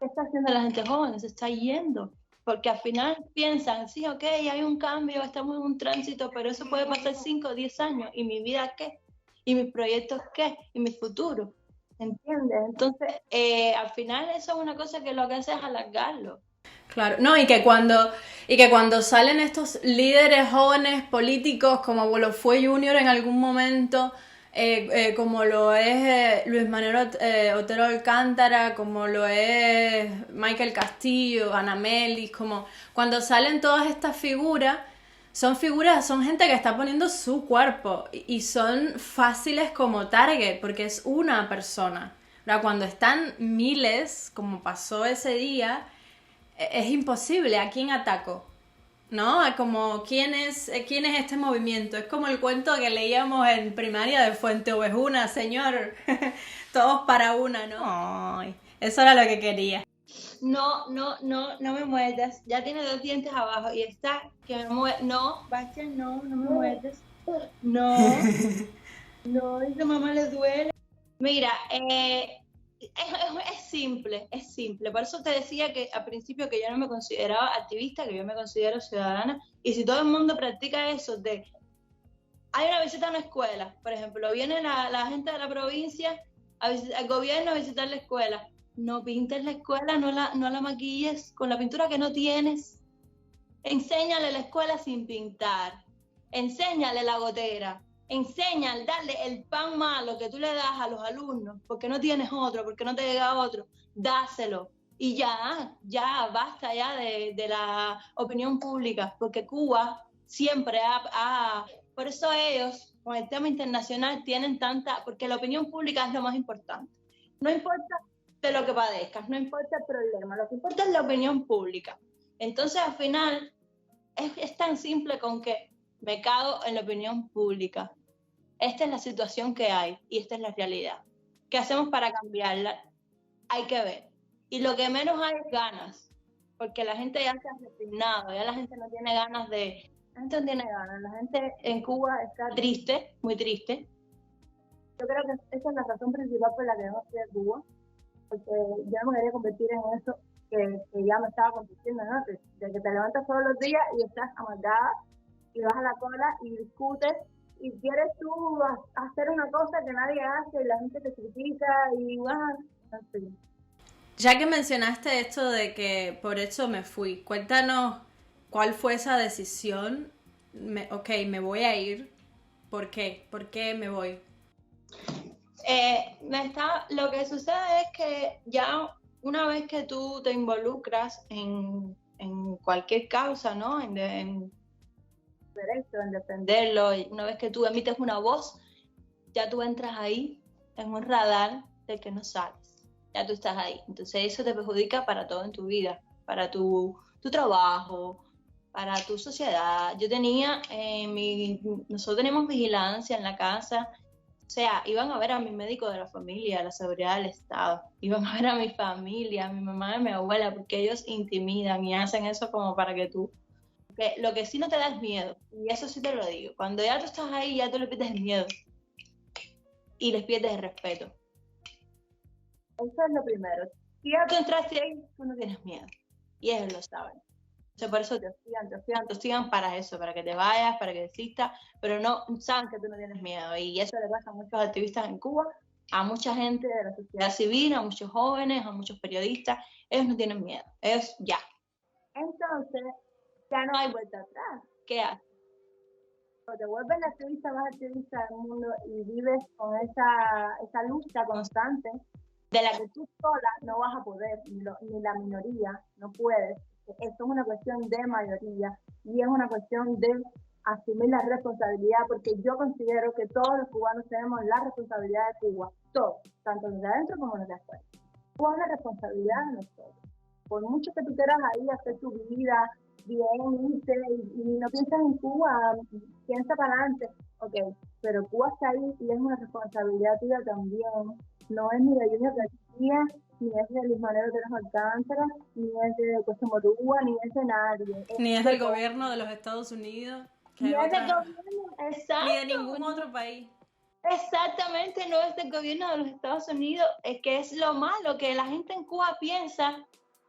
¿qué está haciendo la gente joven? Se está yendo. Porque al final piensan, sí, ok, hay un cambio, estamos en un tránsito, pero eso puede pasar 5 o 10 años. ¿Y mi vida qué? ¿Y mis proyectos qué? ¿Y mi futuro? ¿Entiendes? Entonces, al final eso es una cosa que lo que hace es alargarlo. Claro, no, y que cuando salen estos líderes jóvenes políticos, como lo fue Junior en algún momento, como lo es Luis Manuel Otero Alcántara, como lo es Michael Castillo, Ana Melis, como cuando salen todas estas son gente que está poniendo su cuerpo y son fáciles como target, porque es una persona. Ahora, cuando están miles, como pasó ese día, es imposible. ¿A quién ataco? ¿No? Como ¿quién es este movimiento? Es como el cuento que leíamos en primaria de Fuente Ovejuna, señor, todos para una, ¿no? Ay, eso era lo que quería. No me muerdas. Ya tiene 2 dientes abajo y está que me muerde. No, Bastian, no me muerdes. No, eso mamá le duele. Mira, es simple. Por eso te decía que al principio que yo no me consideraba activista, que yo me considero ciudadana. Y si todo el mundo practica eso de... Hay una visita a una escuela, por ejemplo, viene la gente de la provincia al gobierno a visitar la escuela. No pintes la escuela, no la maquilles con la pintura que no tienes. Enséñale la escuela sin pintar. Enséñale la gotera. Enséñale, darle el pan malo que tú le das a los alumnos, porque no tienes otro, porque no te llega otro. Dáselo. Y ya, basta ya de la opinión pública, porque Cuba siempre por eso ellos, con el tema internacional, tienen porque la opinión pública es lo más importante. No importa de lo que padezcas, no importa el problema, lo que importa es la opinión pública. Entonces, al final, es tan simple con que me cago en la opinión pública. Esta es la situación que hay y esta es la realidad. ¿Qué hacemos para cambiarla? Hay que ver. Y lo que menos hay es ganas, porque la gente ya se ha resignado, ya la gente no tiene ganas La gente no tiene ganas, la gente en Cuba está triste, muy triste. Yo creo que esa es la razón principal por la que no estoy en Cuba, porque ya no me quería convertir en eso que ya me estaba convirtiendo, ¿no? De que te levantas todos los días y estás amargada y vas a la cola y discutes y quieres tú hacer una cosa que nadie hace y la gente te critica y vas, en fin. Ya que mencionaste esto de que por eso me fui, cuéntanos cuál fue esa decisión. Me voy a ir. ¿Por qué? ¿Por qué me voy? Lo que sucede es que ya una vez que tú te involucras en cualquier causa, ¿no? En derecho, en defenderlo, y una vez que tú emites una voz, ya tú entras ahí en un radar del que no sales. Ya tú estás ahí. Entonces eso te perjudica para todo en tu vida, para tu trabajo, para tu sociedad. Nosotros tenemos vigilancia en la casa. O sea, iban a ver a mi médico de la familia, a la seguridad del Estado, iban a ver a mi familia, a mi mamá y a mi abuela, porque ellos intimidan y hacen eso como para que tú... Lo que sí no te da es miedo, y eso sí te lo digo. Cuando ya tú estás ahí, ya tú le pierdes el miedo y les pierdes el respeto. Eso es lo primero. Si ya tú entraste ahí, tú no tienes miedo, y ellos lo saben. Por eso te hostigan para eso, para que te vayas, para que desistas, pero no saben que tú no tienes miedo. Y eso le pasa a muchos activistas en Cuba, a mucha gente de la sociedad civil, a muchos jóvenes, a muchos periodistas. Ellos no tienen miedo, ellos ya. Entonces, ya no hay vuelta atrás. ¿Qué haces? O te vuelves la activista más activista del mundo y vives con esa lucha constante de la que tú sola no vas a poder, ni la minoría no puedes. Esto es una cuestión de mayoría y es una cuestión de asumir la responsabilidad, porque yo considero que todos los cubanos tenemos la responsabilidad de Cuba, todos, tanto los de adentro como los de afuera. Cuba es la responsabilidad de nosotros. Por mucho que tú quieras ahí hacer tu vida bien, irte, y no piensas en Cuba, piensa para adelante, ok, pero Cuba está ahí y es una responsabilidad tuya también. No es ni de Junior García, ni es de Luis Manuel de los Alcántara, ni es de Costa Morúa, ni es de nadie. Ni es del gobierno de los Estados Unidos, Ni es del gobierno, exacto. ni de ningún otro país. Exactamente, no es del gobierno de los Estados Unidos, es que es lo malo que la gente en Cuba piensa,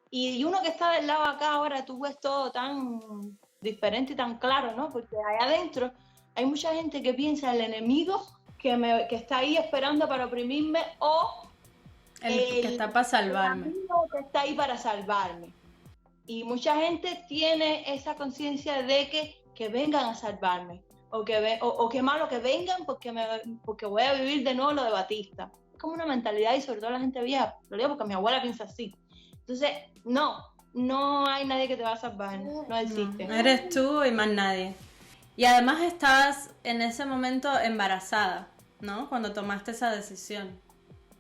y uno que está del lado acá ahora, tú ves todo tan diferente y tan claro, ¿no? Porque allá adentro hay mucha gente que piensa el enemigo que está ahí esperando para oprimirme, o El que está para salvarme. el amigo que está ahí para salvarme. Y mucha gente tiene esa conciencia de que vengan a salvarme, o que malo que vengan porque voy a vivir de nuevo lo de Batista. Es como una mentalidad, y sobre todo la gente vieja, lo digo porque mi abuela piensa así. Entonces, no hay nadie que te va a salvar, no existe. No, eres tú y más nadie. Y además estabas en ese momento embarazada, ¿no? Cuando tomaste esa decisión.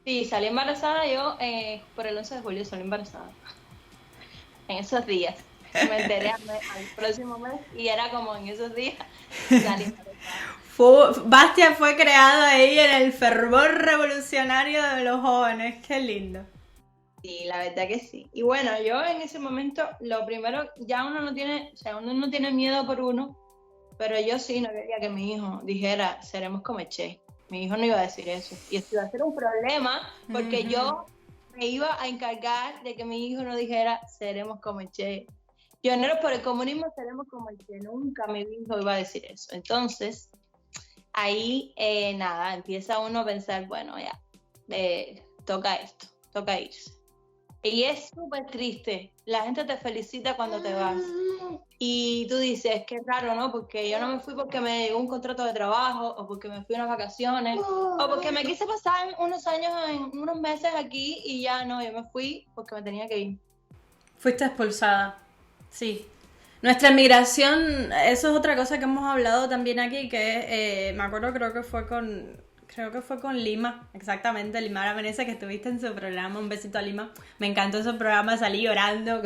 Sí, salí embarazada yo por el 11 de julio, salí embarazada. En esos días. Me enteré al próximo mes y era como en esos días salí embarazada. Bastia fue creado ahí en el fervor revolucionario de los jóvenes. Qué lindo. Sí, la verdad que sí. Y bueno, yo en ese momento, lo primero, ya uno no tiene miedo por uno, pero yo sí no quería que mi hijo dijera, seremos como Che. Mi hijo no iba a decir eso. Y esto iba a ser un problema, porque yo me iba a encargar de que mi hijo no dijera, seremos como Che. Pioneros por el comunismo, seremos como Che. Nunca mi hijo iba a decir eso. Entonces, ahí, nada, empieza uno a pensar, bueno, ya, toca esto, toca irse. Y es súper triste. La gente te felicita cuando te vas. Y tú dices, qué raro, ¿no? Porque yo no me fui porque me llegó un contrato de trabajo, o porque me fui unas vacaciones, o porque me quise pasar unos meses aquí y ya no, yo me fui porque me tenía que ir. Fuiste expulsada. Sí. Nuestra emigración, eso es otra cosa que hemos hablado también aquí, que me acuerdo, creo que fue con Lima, exactamente, Limara Venecia, que estuviste en su programa. Un besito a Lima. Me encantó ese programa, salí llorando.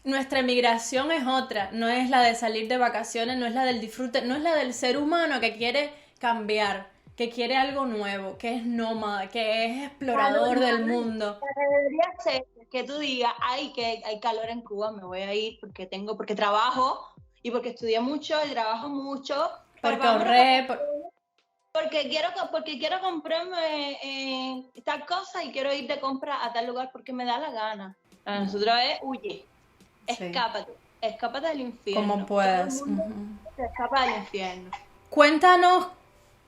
Nuestra emigración es otra, no es la de salir de vacaciones, no es la del disfrute, no es la del ser humano que quiere cambiar, que quiere algo nuevo, que es nómada, que es explorador del mundo. Debería ser que tú digas, ay, que hay calor en Cuba, me voy a ir porque trabajo y porque estudié mucho y trabajo mucho. Porque ahorré. Porque quiero comprarme tal cosa y quiero ir de compra a tal lugar porque me da la gana. A nosotros es huye, escápate del infierno. Como puedas. Se escapa del infierno. Cuéntanos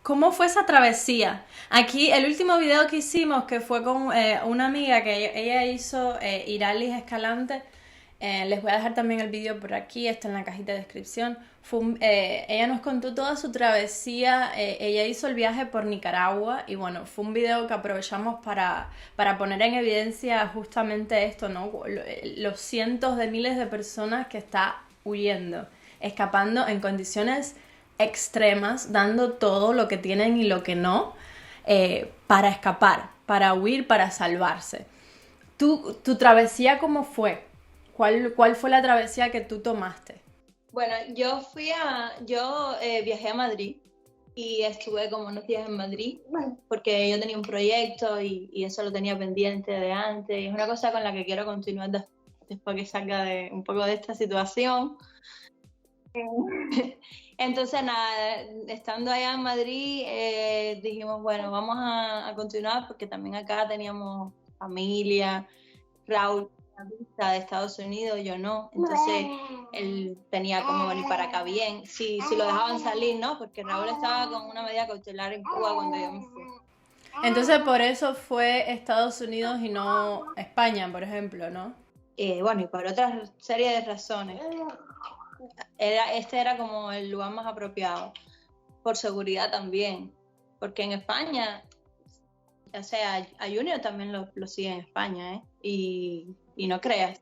cómo fue esa travesía. Aquí el último video que hicimos, que fue con una amiga que ella hizo, Iralis Escalante. Les voy a dejar también el video por aquí, está en la cajita de descripción. Ella nos contó toda su travesía. Ella hizo el viaje por Nicaragua y bueno, fue un video que aprovechamos para poner en evidencia justamente esto, ¿no? Los cientos de miles de personas que está huyendo, escapando en condiciones extremas, dando todo lo que tienen y lo que no, para escapar, para huir, para salvarse. ¿Tu travesía cómo fue? ¿Cuál fue la travesía que tú tomaste? Bueno, yo viajé a Madrid y estuve como unos días en Madrid porque yo tenía un proyecto y eso lo tenía pendiente de antes, y es una cosa con la que quiero continuar después que salga un poco de esta situación. Entonces nada, estando allá en Madrid dijimos, bueno, vamos a continuar porque también acá teníamos familia. Raúl de Estados Unidos, yo no, entonces él tenía como venir para acá bien, si lo dejaban salir, ¿no? Porque Raúl estaba con una medida cautelar en Cuba cuando yo me fui. Entonces por eso fue Estados Unidos y no España, por ejemplo, ¿no? Bueno, y por otra serie de razones. Este era como el lugar más apropiado, por seguridad también, porque en España o sea, a Junior también lo sigue en España, ¿eh? Y no creas.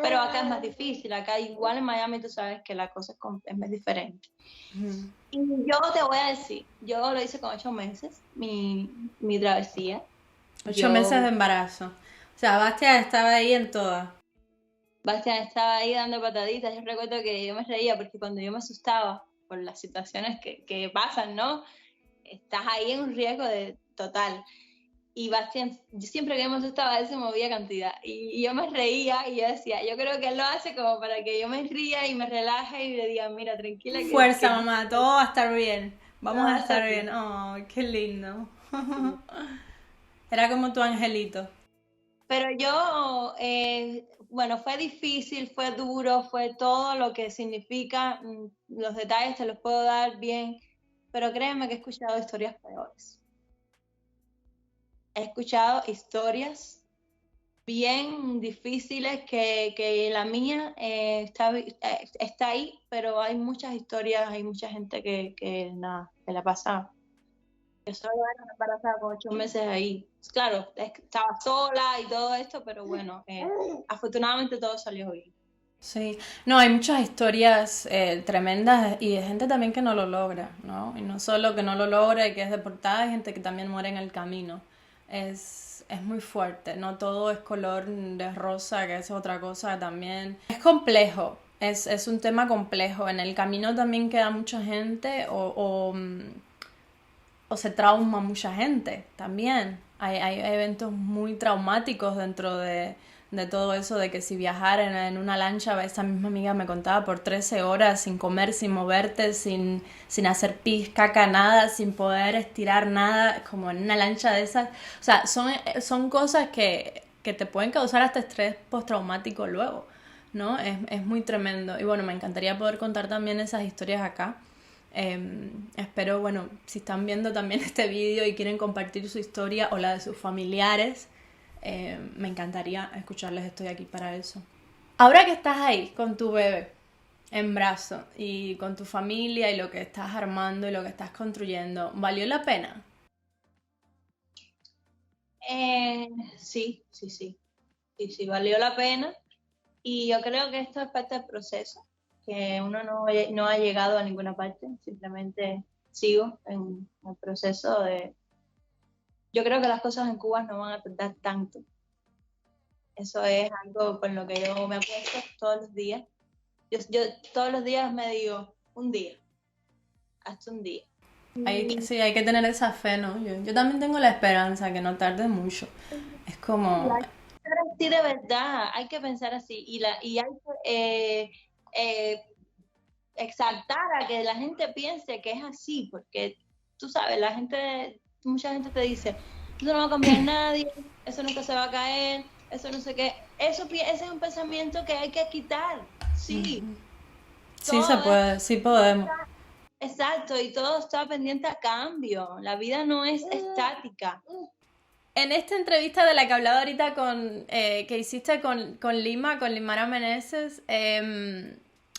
Pero acá es más difícil, acá igual en Miami tú sabes que la cosa es más diferente. Y yo te voy a decir, yo lo hice con 8 meses, mi travesía. 8 meses de embarazo. O sea, Bastian estaba ahí en todas. Bastian estaba ahí dando pataditas. Yo recuerdo que yo me reía porque cuando yo me asustaba por las situaciones que pasan, ¿no? Estás ahí en un riesgo total. Y Bastian, siempre que me asustaba, él se movía cantidad. Y yo me reía y yo decía, yo creo que él lo hace como para que yo me ría y me relaje y le diga, mira, tranquila. Fuerza, mamá, todo va a estar bien. Vamos a estar bien. Oh, qué lindo. Era como tu angelito. Pero yo, bueno, fue difícil, fue duro, fue todo lo que significa. Los detalles te los puedo dar bien, pero créeme que he escuchado historias peores. He escuchado historias bien difíciles que la mía está ahí, pero hay muchas historias, hay mucha gente que la pasa. Yo solo era embarazada con 8 meses ahí. Claro, estaba sola y todo esto, pero bueno, afortunadamente todo salió bien. Sí, no, hay muchas historias tremendas y de gente también que no lo logra, ¿no? Y no solo que no lo logra y que es deportada, hay gente que también muere en el camino. Es muy fuerte, no todo es color de rosa, que es otra cosa también. Es complejo, es un tema complejo. En el camino también queda mucha gente o se trauma mucha gente también. Hay eventos muy traumáticos dentro de todo eso, de que si viajar en una lancha, esa misma amiga me contaba, por 13 horas sin comer, sin moverte, sin hacer pis, caca, nada, sin poder estirar nada, como en una lancha de esas. O sea, son cosas que te pueden causar hasta estrés postraumático luego, ¿no? Es muy tremendo. Y bueno, me encantaría poder contar también esas historias acá. Espero, bueno, si están viendo también este vídeo y quieren compartir su historia o la de sus familiares, me encantaría escucharles, estoy aquí para eso. Ahora que estás ahí con tu bebé en brazo y con tu familia y lo que estás armando y lo que estás construyendo, ¿valió la pena? Sí, valió la pena. Y yo creo que esto es parte del proceso, que uno no ha llegado a ninguna parte, simplemente sigo en el proceso de... Yo creo que las cosas en Cuba no van a tardar tanto. Eso es algo con lo que yo me apuesto todos los días. Yo todos los días me digo, hasta un día. Sí, hay que tener esa fe, ¿no? Yo también tengo la esperanza que no tarde mucho. Es como... Sí, de verdad, hay que pensar así y hay que exaltar a que la gente piense que es así, porque tú sabes, mucha gente te dice, eso no va a cambiar nadie, eso nunca se va a caer, eso no sé qué. Ese es un pensamiento que hay que quitar, sí. Sí se puede, sí podemos. Exacto, y todo está pendiente a cambio, la vida no es estática. En esta entrevista de la que hablaba ahorita que hiciste con Limara Meneses,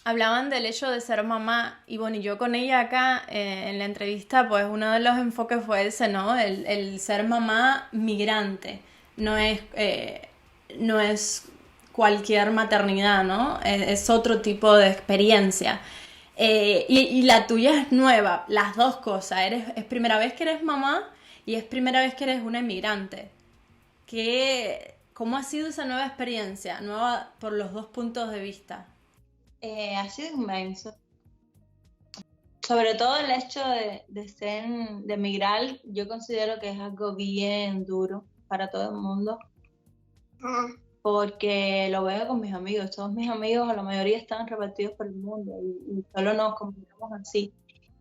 hablaban del hecho de ser mamá, y bueno, y yo con ella acá en la entrevista, pues uno de los enfoques fue ese, ¿no? El ser mamá migrante, no es cualquier maternidad, ¿no? Es otro tipo de experiencia. Y la tuya es nueva, las dos cosas, es primera vez que eres mamá y es primera vez que eres una inmigrante. ¿Cómo ha sido esa nueva experiencia? Nueva por los dos puntos de vista. Ha sido inmenso. Sobre todo el hecho de emigrar, yo considero que es algo bien duro para todo el mundo. Porque lo veo con mis amigos. Todos mis amigos, a la mayoría, están repartidos por el mundo y solo nos comunicamos así.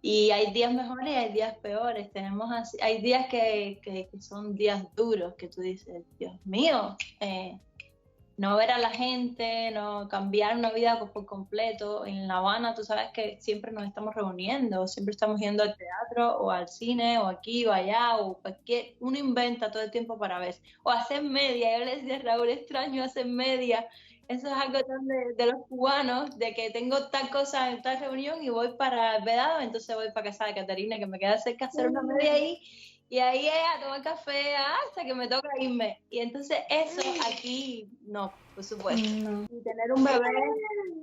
Y hay días mejores y hay días peores. Hay días que son días duros, que tú dices, Dios mío, no ver a la gente, no cambiar una vida por completo. En La Habana, tú sabes que siempre nos estamos reuniendo, siempre estamos yendo al teatro o al cine o aquí o allá o cualquier... Uno inventa todo el tiempo para ver. O hacer media. Yo le decía a Raúl, extraño hacer media Eso es algo tan de los cubanos, de que tengo tal cosa en tal reunión y voy para el Vedado, entonces voy para casa de Caterina, que me queda cerca, hacer una media ahí, y ahí a tomar café hasta que me toca irme. Y entonces eso aquí no, por supuesto. No. Y tener un bebé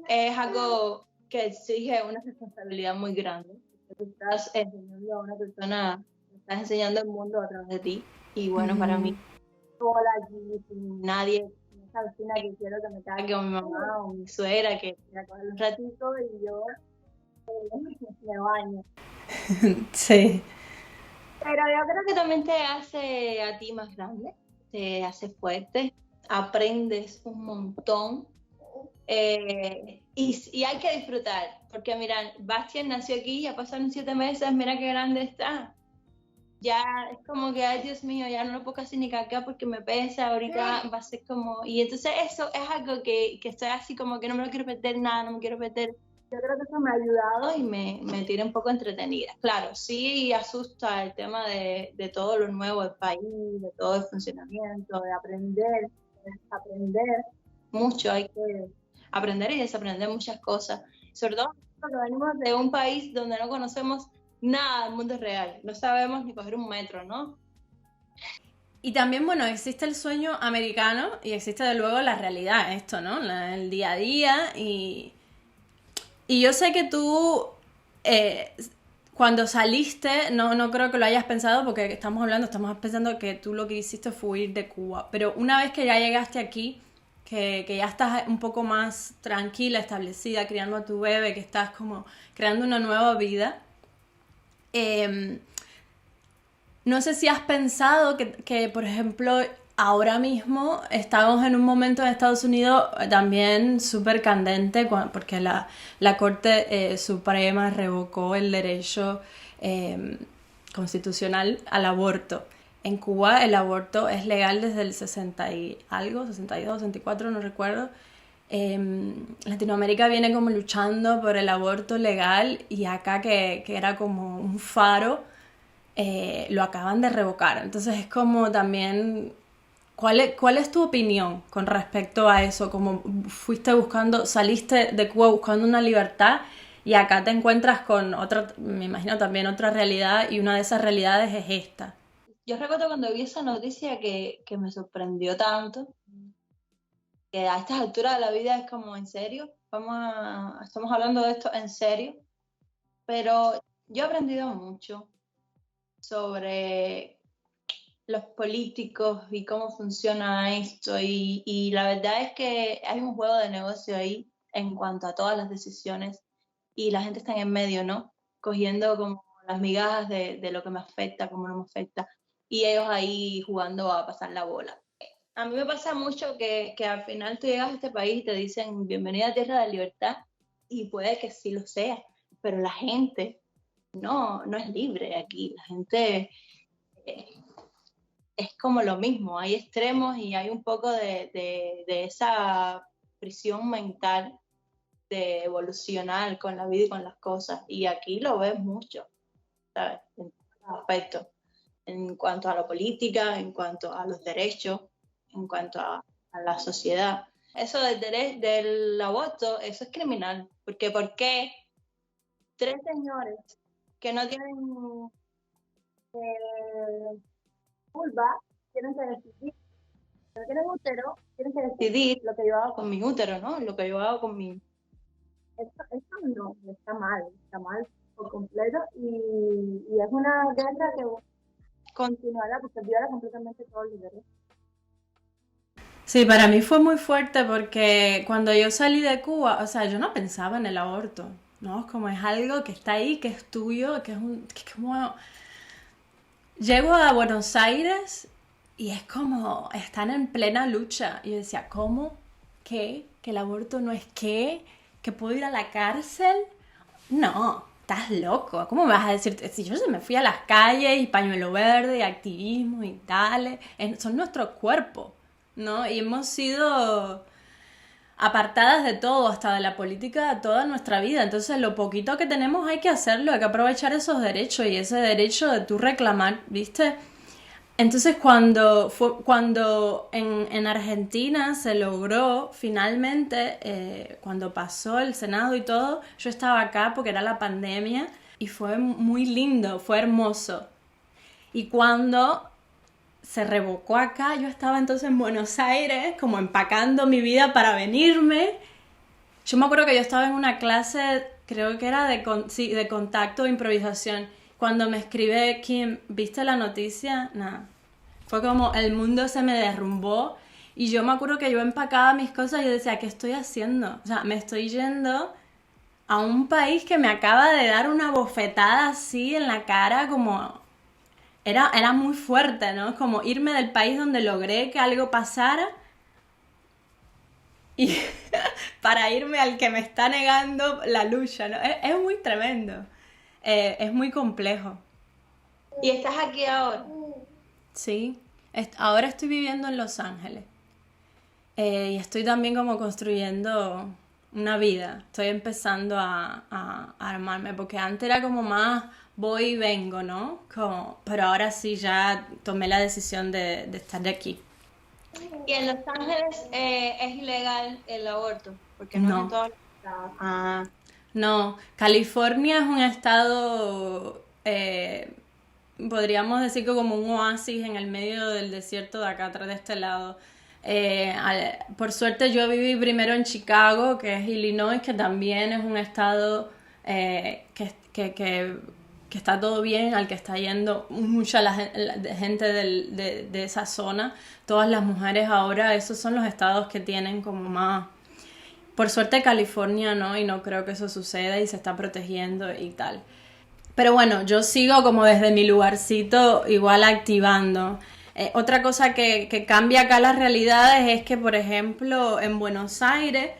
es algo que exige una responsabilidad muy grande. Tú estás enseñando a una persona, estás enseñando el mundo a través de ti. Y bueno, para mí, sola aquí, sin nadie, esa vecina que quiero que me cargue, o mi mamá, o mi suegra, que quiera coger un ratito y yo me baño. Sí. Pero yo creo que también te hace a ti más grande, te hace fuerte, aprendes un montón y hay que disfrutar, porque mira, Bastian nació aquí, ya pasaron 7 meses, mira qué grande está. Ya es como que, ay Dios mío, ya no lo puedo casi ni cargar porque me pesa, ahorita va a ser como... Y entonces eso es algo que estoy así como que no me lo quiero perder nada, no me quiero perder. Yo creo que eso me ha ayudado y me tiene un poco entretenida. Claro, sí asusta el tema de todo lo nuevo del país, de todo el funcionamiento, de aprender mucho, hay que aprender y desaprender muchas cosas. Sobre todo cuando venimos de un país donde no conocemos nada del mundo real, no sabemos ni coger un metro, ¿no? Y también, bueno, existe el sueño americano y existe de luego la realidad, esto, ¿no? El día a día y yo sé que tú, cuando saliste, no creo que lo hayas pensado porque estamos pensando que tú lo que hiciste fue huir de Cuba, pero una vez que ya llegaste aquí, que ya estás un poco más tranquila, establecida, criando a tu bebé, que estás como creando una nueva vida, no sé si has pensado que, por ejemplo, ahora mismo estamos en un momento en Estados Unidos también súper candente porque la Corte Suprema revocó el derecho constitucional al aborto. En Cuba el aborto es legal desde el 60 y algo, 62, 64, no recuerdo. Latinoamérica viene como luchando por el aborto legal y acá que era como un faro, lo acaban de revocar. Entonces es como también, ¿cuál es tu opinión con respecto a eso? Como saliste de Cuba buscando una libertad y acá te encuentras con otra, me imagino también otra realidad y una de esas realidades es esta. Yo recuerdo cuando vi esa noticia que me sorprendió tanto, que a estas alturas de la vida es como, ¿en serio? Estamos hablando de esto en serio, pero yo he aprendido mucho sobre los políticos y cómo funciona esto y la verdad es que hay un juego de negocio ahí en cuanto a todas las decisiones y la gente está en el medio, ¿no? Cogiendo como las migajas de lo que me afecta, cómo no me afecta y ellos ahí jugando a pasar la bola. A mí me pasa mucho que al final tú llegas a este país y te dicen bienvenida a Tierra de Libertad y puede que sí lo sea, pero la gente no es libre aquí, la gente es como lo mismo, hay extremos y hay un poco de esa prisión mental de evolucionar con la vida y con las cosas y aquí lo ves mucho, ¿sabes? En todos los aspectos, en cuanto a la política, en cuanto a los derechos, en cuanto a la sociedad. Eso del aborto, eso es criminal, porque ¿por qué 3 señores que no tienen vulva tienen que decidir, que no tienen útero, tienen que decidir lo que yo hago con mi útero, ¿no? Lo que yo hago con mi... Eso no, está mal por completo y es una guerra que continuará porque viola completamente todos los derechos. Sí, para mí fue muy fuerte porque cuando yo salí de Cuba, o sea, yo no pensaba en el aborto, ¿no? Es como es algo que está ahí, que es tuyo, que es como... Llego a Buenos Aires y es como, están en plena lucha. Y yo decía, ¿cómo? ¿Qué? ¿Que el aborto no es qué? ¿Que puedo ir a la cárcel? No, estás loco. ¿Cómo me vas a decir? Si yo me fui a las calles y pañuelo verde y activismo y tal, son nuestros cuerpos, ¿no? Y hemos sido apartadas de todo, hasta de la política, toda nuestra vida. Entonces, lo poquito que tenemos hay que hacerlo, hay que aprovechar esos derechos y ese derecho de tú reclamar, ¿viste? Entonces cuando en Argentina se logró finalmente, cuando pasó el Senado y todo, yo estaba acá porque era la pandemia y fue muy lindo, fue hermoso. Y cuando se revocó acá, yo estaba entonces en Buenos Aires como empacando mi vida para venirme. Yo me acuerdo que yo estaba en una clase, creo que era de contacto e improvisación. Cuando me escribe Kim, ¿viste la noticia? Nada. Fue como el mundo se me derrumbó y yo me acuerdo que yo empacaba mis cosas y yo decía, ¿qué estoy haciendo? O sea, me estoy yendo a un país que me acaba de dar una bofetada así en la cara, como... Era muy fuerte, ¿no? Como irme del país donde logré que algo pasara y para irme al que me está negando la lucha, ¿no? Es muy tremendo. Es muy complejo. ¿Y estás aquí ahora? Sí. Ahora estoy viviendo en Los Ángeles. Y estoy también como construyendo una vida. Estoy empezando a armarme, porque antes era como más voy y vengo, ¿no? Pero ahora sí ya tomé la decisión de estar de aquí. ¿Y en Los Ángeles es ilegal el aborto? Porque no, No. es en todos los estados. Ah. No, California es un estado, podríamos decir que como un oasis en el medio del desierto de acá atrás de este lado. Por suerte yo viví primero en Chicago, que es Illinois, que también es un estado que está todo bien, al que está yendo mucha gente de esa zona. Todas las mujeres ahora, esos son los estados que tienen como más... Por suerte California no, y no creo que eso suceda y se está protegiendo y tal. Pero bueno, yo sigo como desde mi lugarcito igual activando. Otra cosa que cambia acá las realidades es que, por ejemplo, en Buenos Aires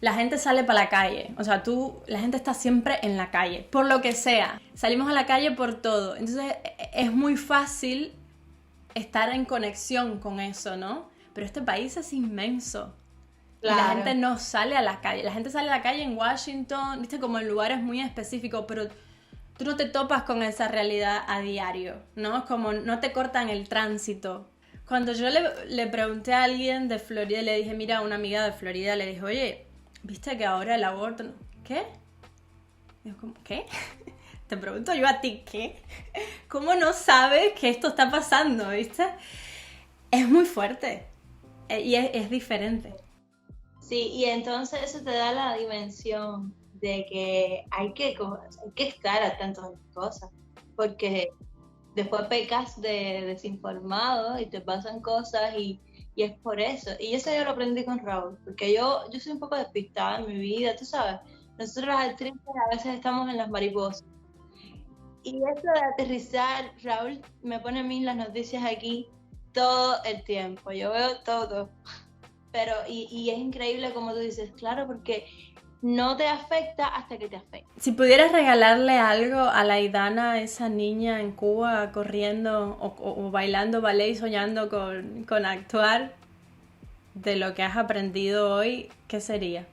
la gente sale para la calle. O sea, la gente está siempre en la calle, por lo que sea. Salimos a la calle por todo. Entonces es muy fácil estar en conexión con eso, ¿no? Pero este país es inmenso. Claro. Y la gente no sale a la calle. La gente sale a la calle en Washington, viste, como en lugares muy específicos, pero tú no te topas con esa realidad a diario, ¿no? Es como no te cortan el tránsito. Cuando yo le pregunté a alguien de Florida, le dije, mira, una amiga de Florida, le dije, oye, ¿viste que ahora el aborto... ¿Qué? Digo, ¿cómo? ¿Qué? Te pregunto yo a ti, ¿qué? ¿Cómo no sabes que esto está pasando, viste? Es muy fuerte y es diferente. Sí, y entonces eso te da la dimensión de que hay que estar atento a las cosas, porque después pecas de desinformado y te pasan cosas y es por eso. Y eso yo lo aprendí con Raúl, porque yo soy un poco despistada en mi vida, tú sabes. Nosotros las actrices a veces estamos en las mariposas. Y eso de aterrizar, Raúl me pone a mí las noticias aquí todo el tiempo, yo veo todo. Pero, y es increíble como tú dices, claro, porque no te afecta hasta que te afecta. Si pudieras regalarle algo a la Aidana, esa niña en Cuba corriendo o bailando ballet y soñando con actuar, de lo que has aprendido hoy, ¿qué sería?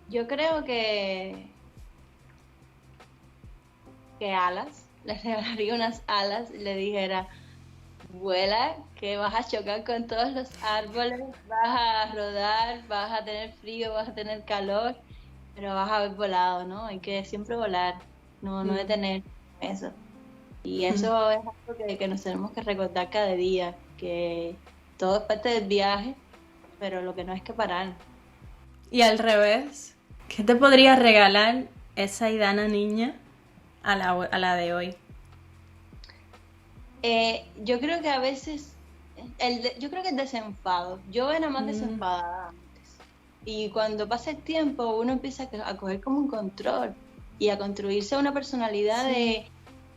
Yo creo que alas, le regalaría unas alas y le dijera, vuela, que vas a chocar con todos los árboles, vas a rodar, vas a tener frío, vas a tener calor, pero vas a haber volado, ¿no? Hay que siempre volar, no detener eso. Y eso es algo que nos tenemos que recordar cada día, que todo es parte del viaje, pero lo que no es que parar. Y al revés, ¿qué te podría regalar esa Aidana niña a la de hoy? Yo creo que a veces, yo creo que el desenfado, yo era más desenfadada antes, y cuando pasa el tiempo uno empieza a coger como un control y a construirse una personalidad de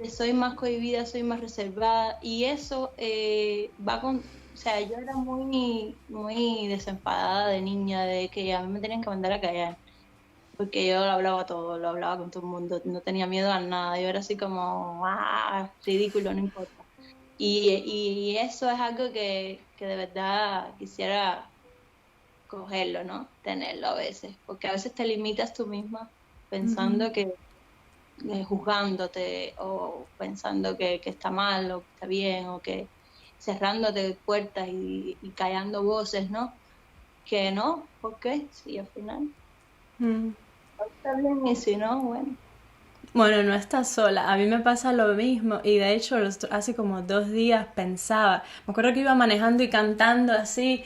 soy más cohibida, soy más reservada, y eso va con, o sea, yo era muy, muy desenfadada de niña, de que a mí me tenían que mandar a callar, porque yo lo hablaba todo, lo hablaba con todo el mundo, no tenía miedo a nada, yo era así como, ridículo, no importa. Y eso es algo que de verdad quisiera cogerlo, ¿no? Tenerlo a veces, porque a veces te limitas tú misma pensando que juzgándote o pensando que está mal o que está bien o que cerrándote puertas y callando voces, ¿no? Que no, ¿por qué? Sí, al final Mm. está bien y si no, bueno. Bueno, no estás sola, a mí me pasa lo mismo y de hecho hace como 2 días pensaba, me acuerdo que iba manejando y cantando así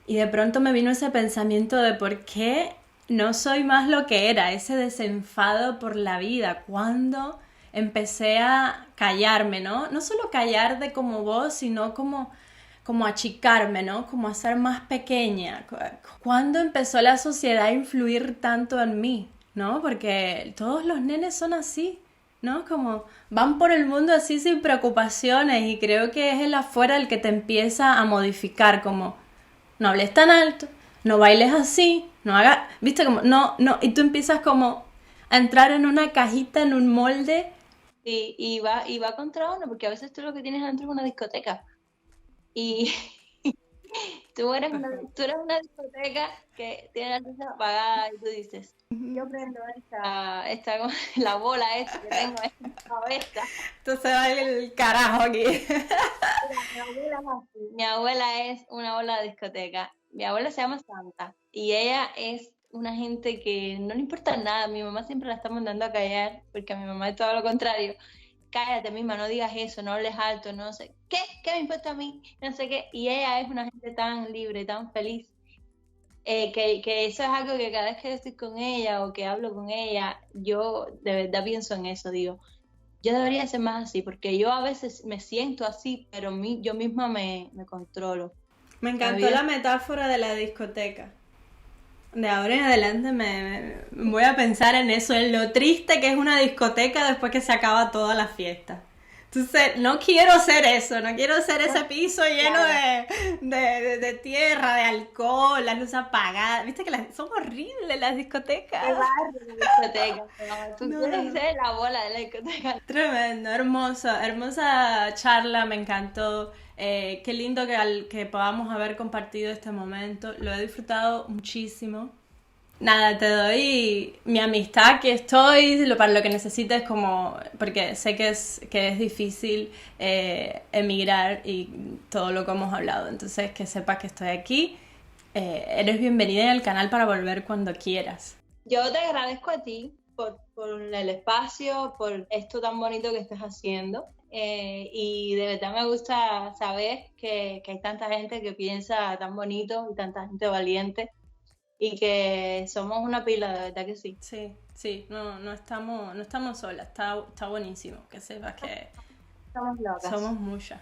y de pronto me vino ese pensamiento de por qué no soy más lo que era, ese desenfado por la vida, cuando empecé a callarme, ¿no? No solo callar de como voz, sino como achicarme, ¿no? Como a ser más pequeña. ¿Cuándo empezó la sociedad a influir tanto en mí? ¿No? Porque todos los nenes son así, ¿no? Como van por el mundo así sin preocupaciones y creo que es el afuera el que te empieza a modificar, como no hables tan alto, no bailes así, no hagas, viste, como no, y tú empiezas como a entrar en una cajita, en un molde. Y va contra uno, porque a veces tú lo que tienes dentro es una discoteca. Y tú eres una discoteca que tiene las luces apagadas y tú dices, yo prendo la bola esta que tengo en la cabeza. Entonces va el carajo aquí. Mi abuela es una bola de discoteca. Mi abuela se llama Santa y ella es una gente que no le importa nada. Mi mamá siempre la está mandando a callar porque a mi mamá es todo lo contrario. Cállate misma, no digas eso, no hables alto, no sé. ¿Qué me importa a mí? No sé qué. Y ella es una gente tan libre, tan feliz, que eso es algo que cada vez que estoy con ella o que hablo con ella, yo de verdad pienso en eso, digo, yo debería ser más así, porque yo a veces me siento así, pero yo misma me controlo. Me encantó la metáfora de la discoteca. De ahora en adelante me voy a pensar en eso, en lo triste que es una discoteca después que se acaba toda la fiesta. Entonces, no quiero ser eso, no quiero ser ese piso lleno de tierra, de alcohol, las luces apagadas. Viste que son horribles las discotecas. Qué barrio de discoteca. Tú quieres ser la bola de la discoteca. Tremendo, hermosa charla, me encantó. Qué lindo que podamos haber compartido este momento. Lo he disfrutado muchísimo. Nada, te doy mi amistad, aquí estoy, para lo que necesites, como porque sé que es difícil emigrar y todo lo que hemos hablado. Entonces, que sepas que estoy aquí. Eres bienvenida en el canal para volver cuando quieras. Yo te agradezco a ti por el espacio, por esto tan bonito que estás haciendo. Y de verdad me gusta saber que hay tanta gente que piensa tan bonito y tanta gente valiente y que somos una pila, de verdad que sí. Sí, no estamos solas, está buenísimo, que sepas que Somos locas. somos muchas.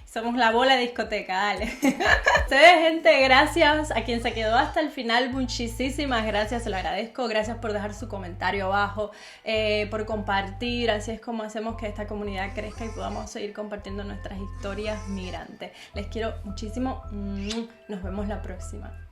Somos la bola de discoteca, dale. Ustedes, gente, gracias a quien se quedó hasta el final, muchísimas gracias, se lo agradezco. Gracias por dejar su comentario abajo, por compartir, así es como hacemos que esta comunidad crezca y podamos seguir compartiendo nuestras historias migrantes. Les quiero muchísimo, nos vemos la próxima.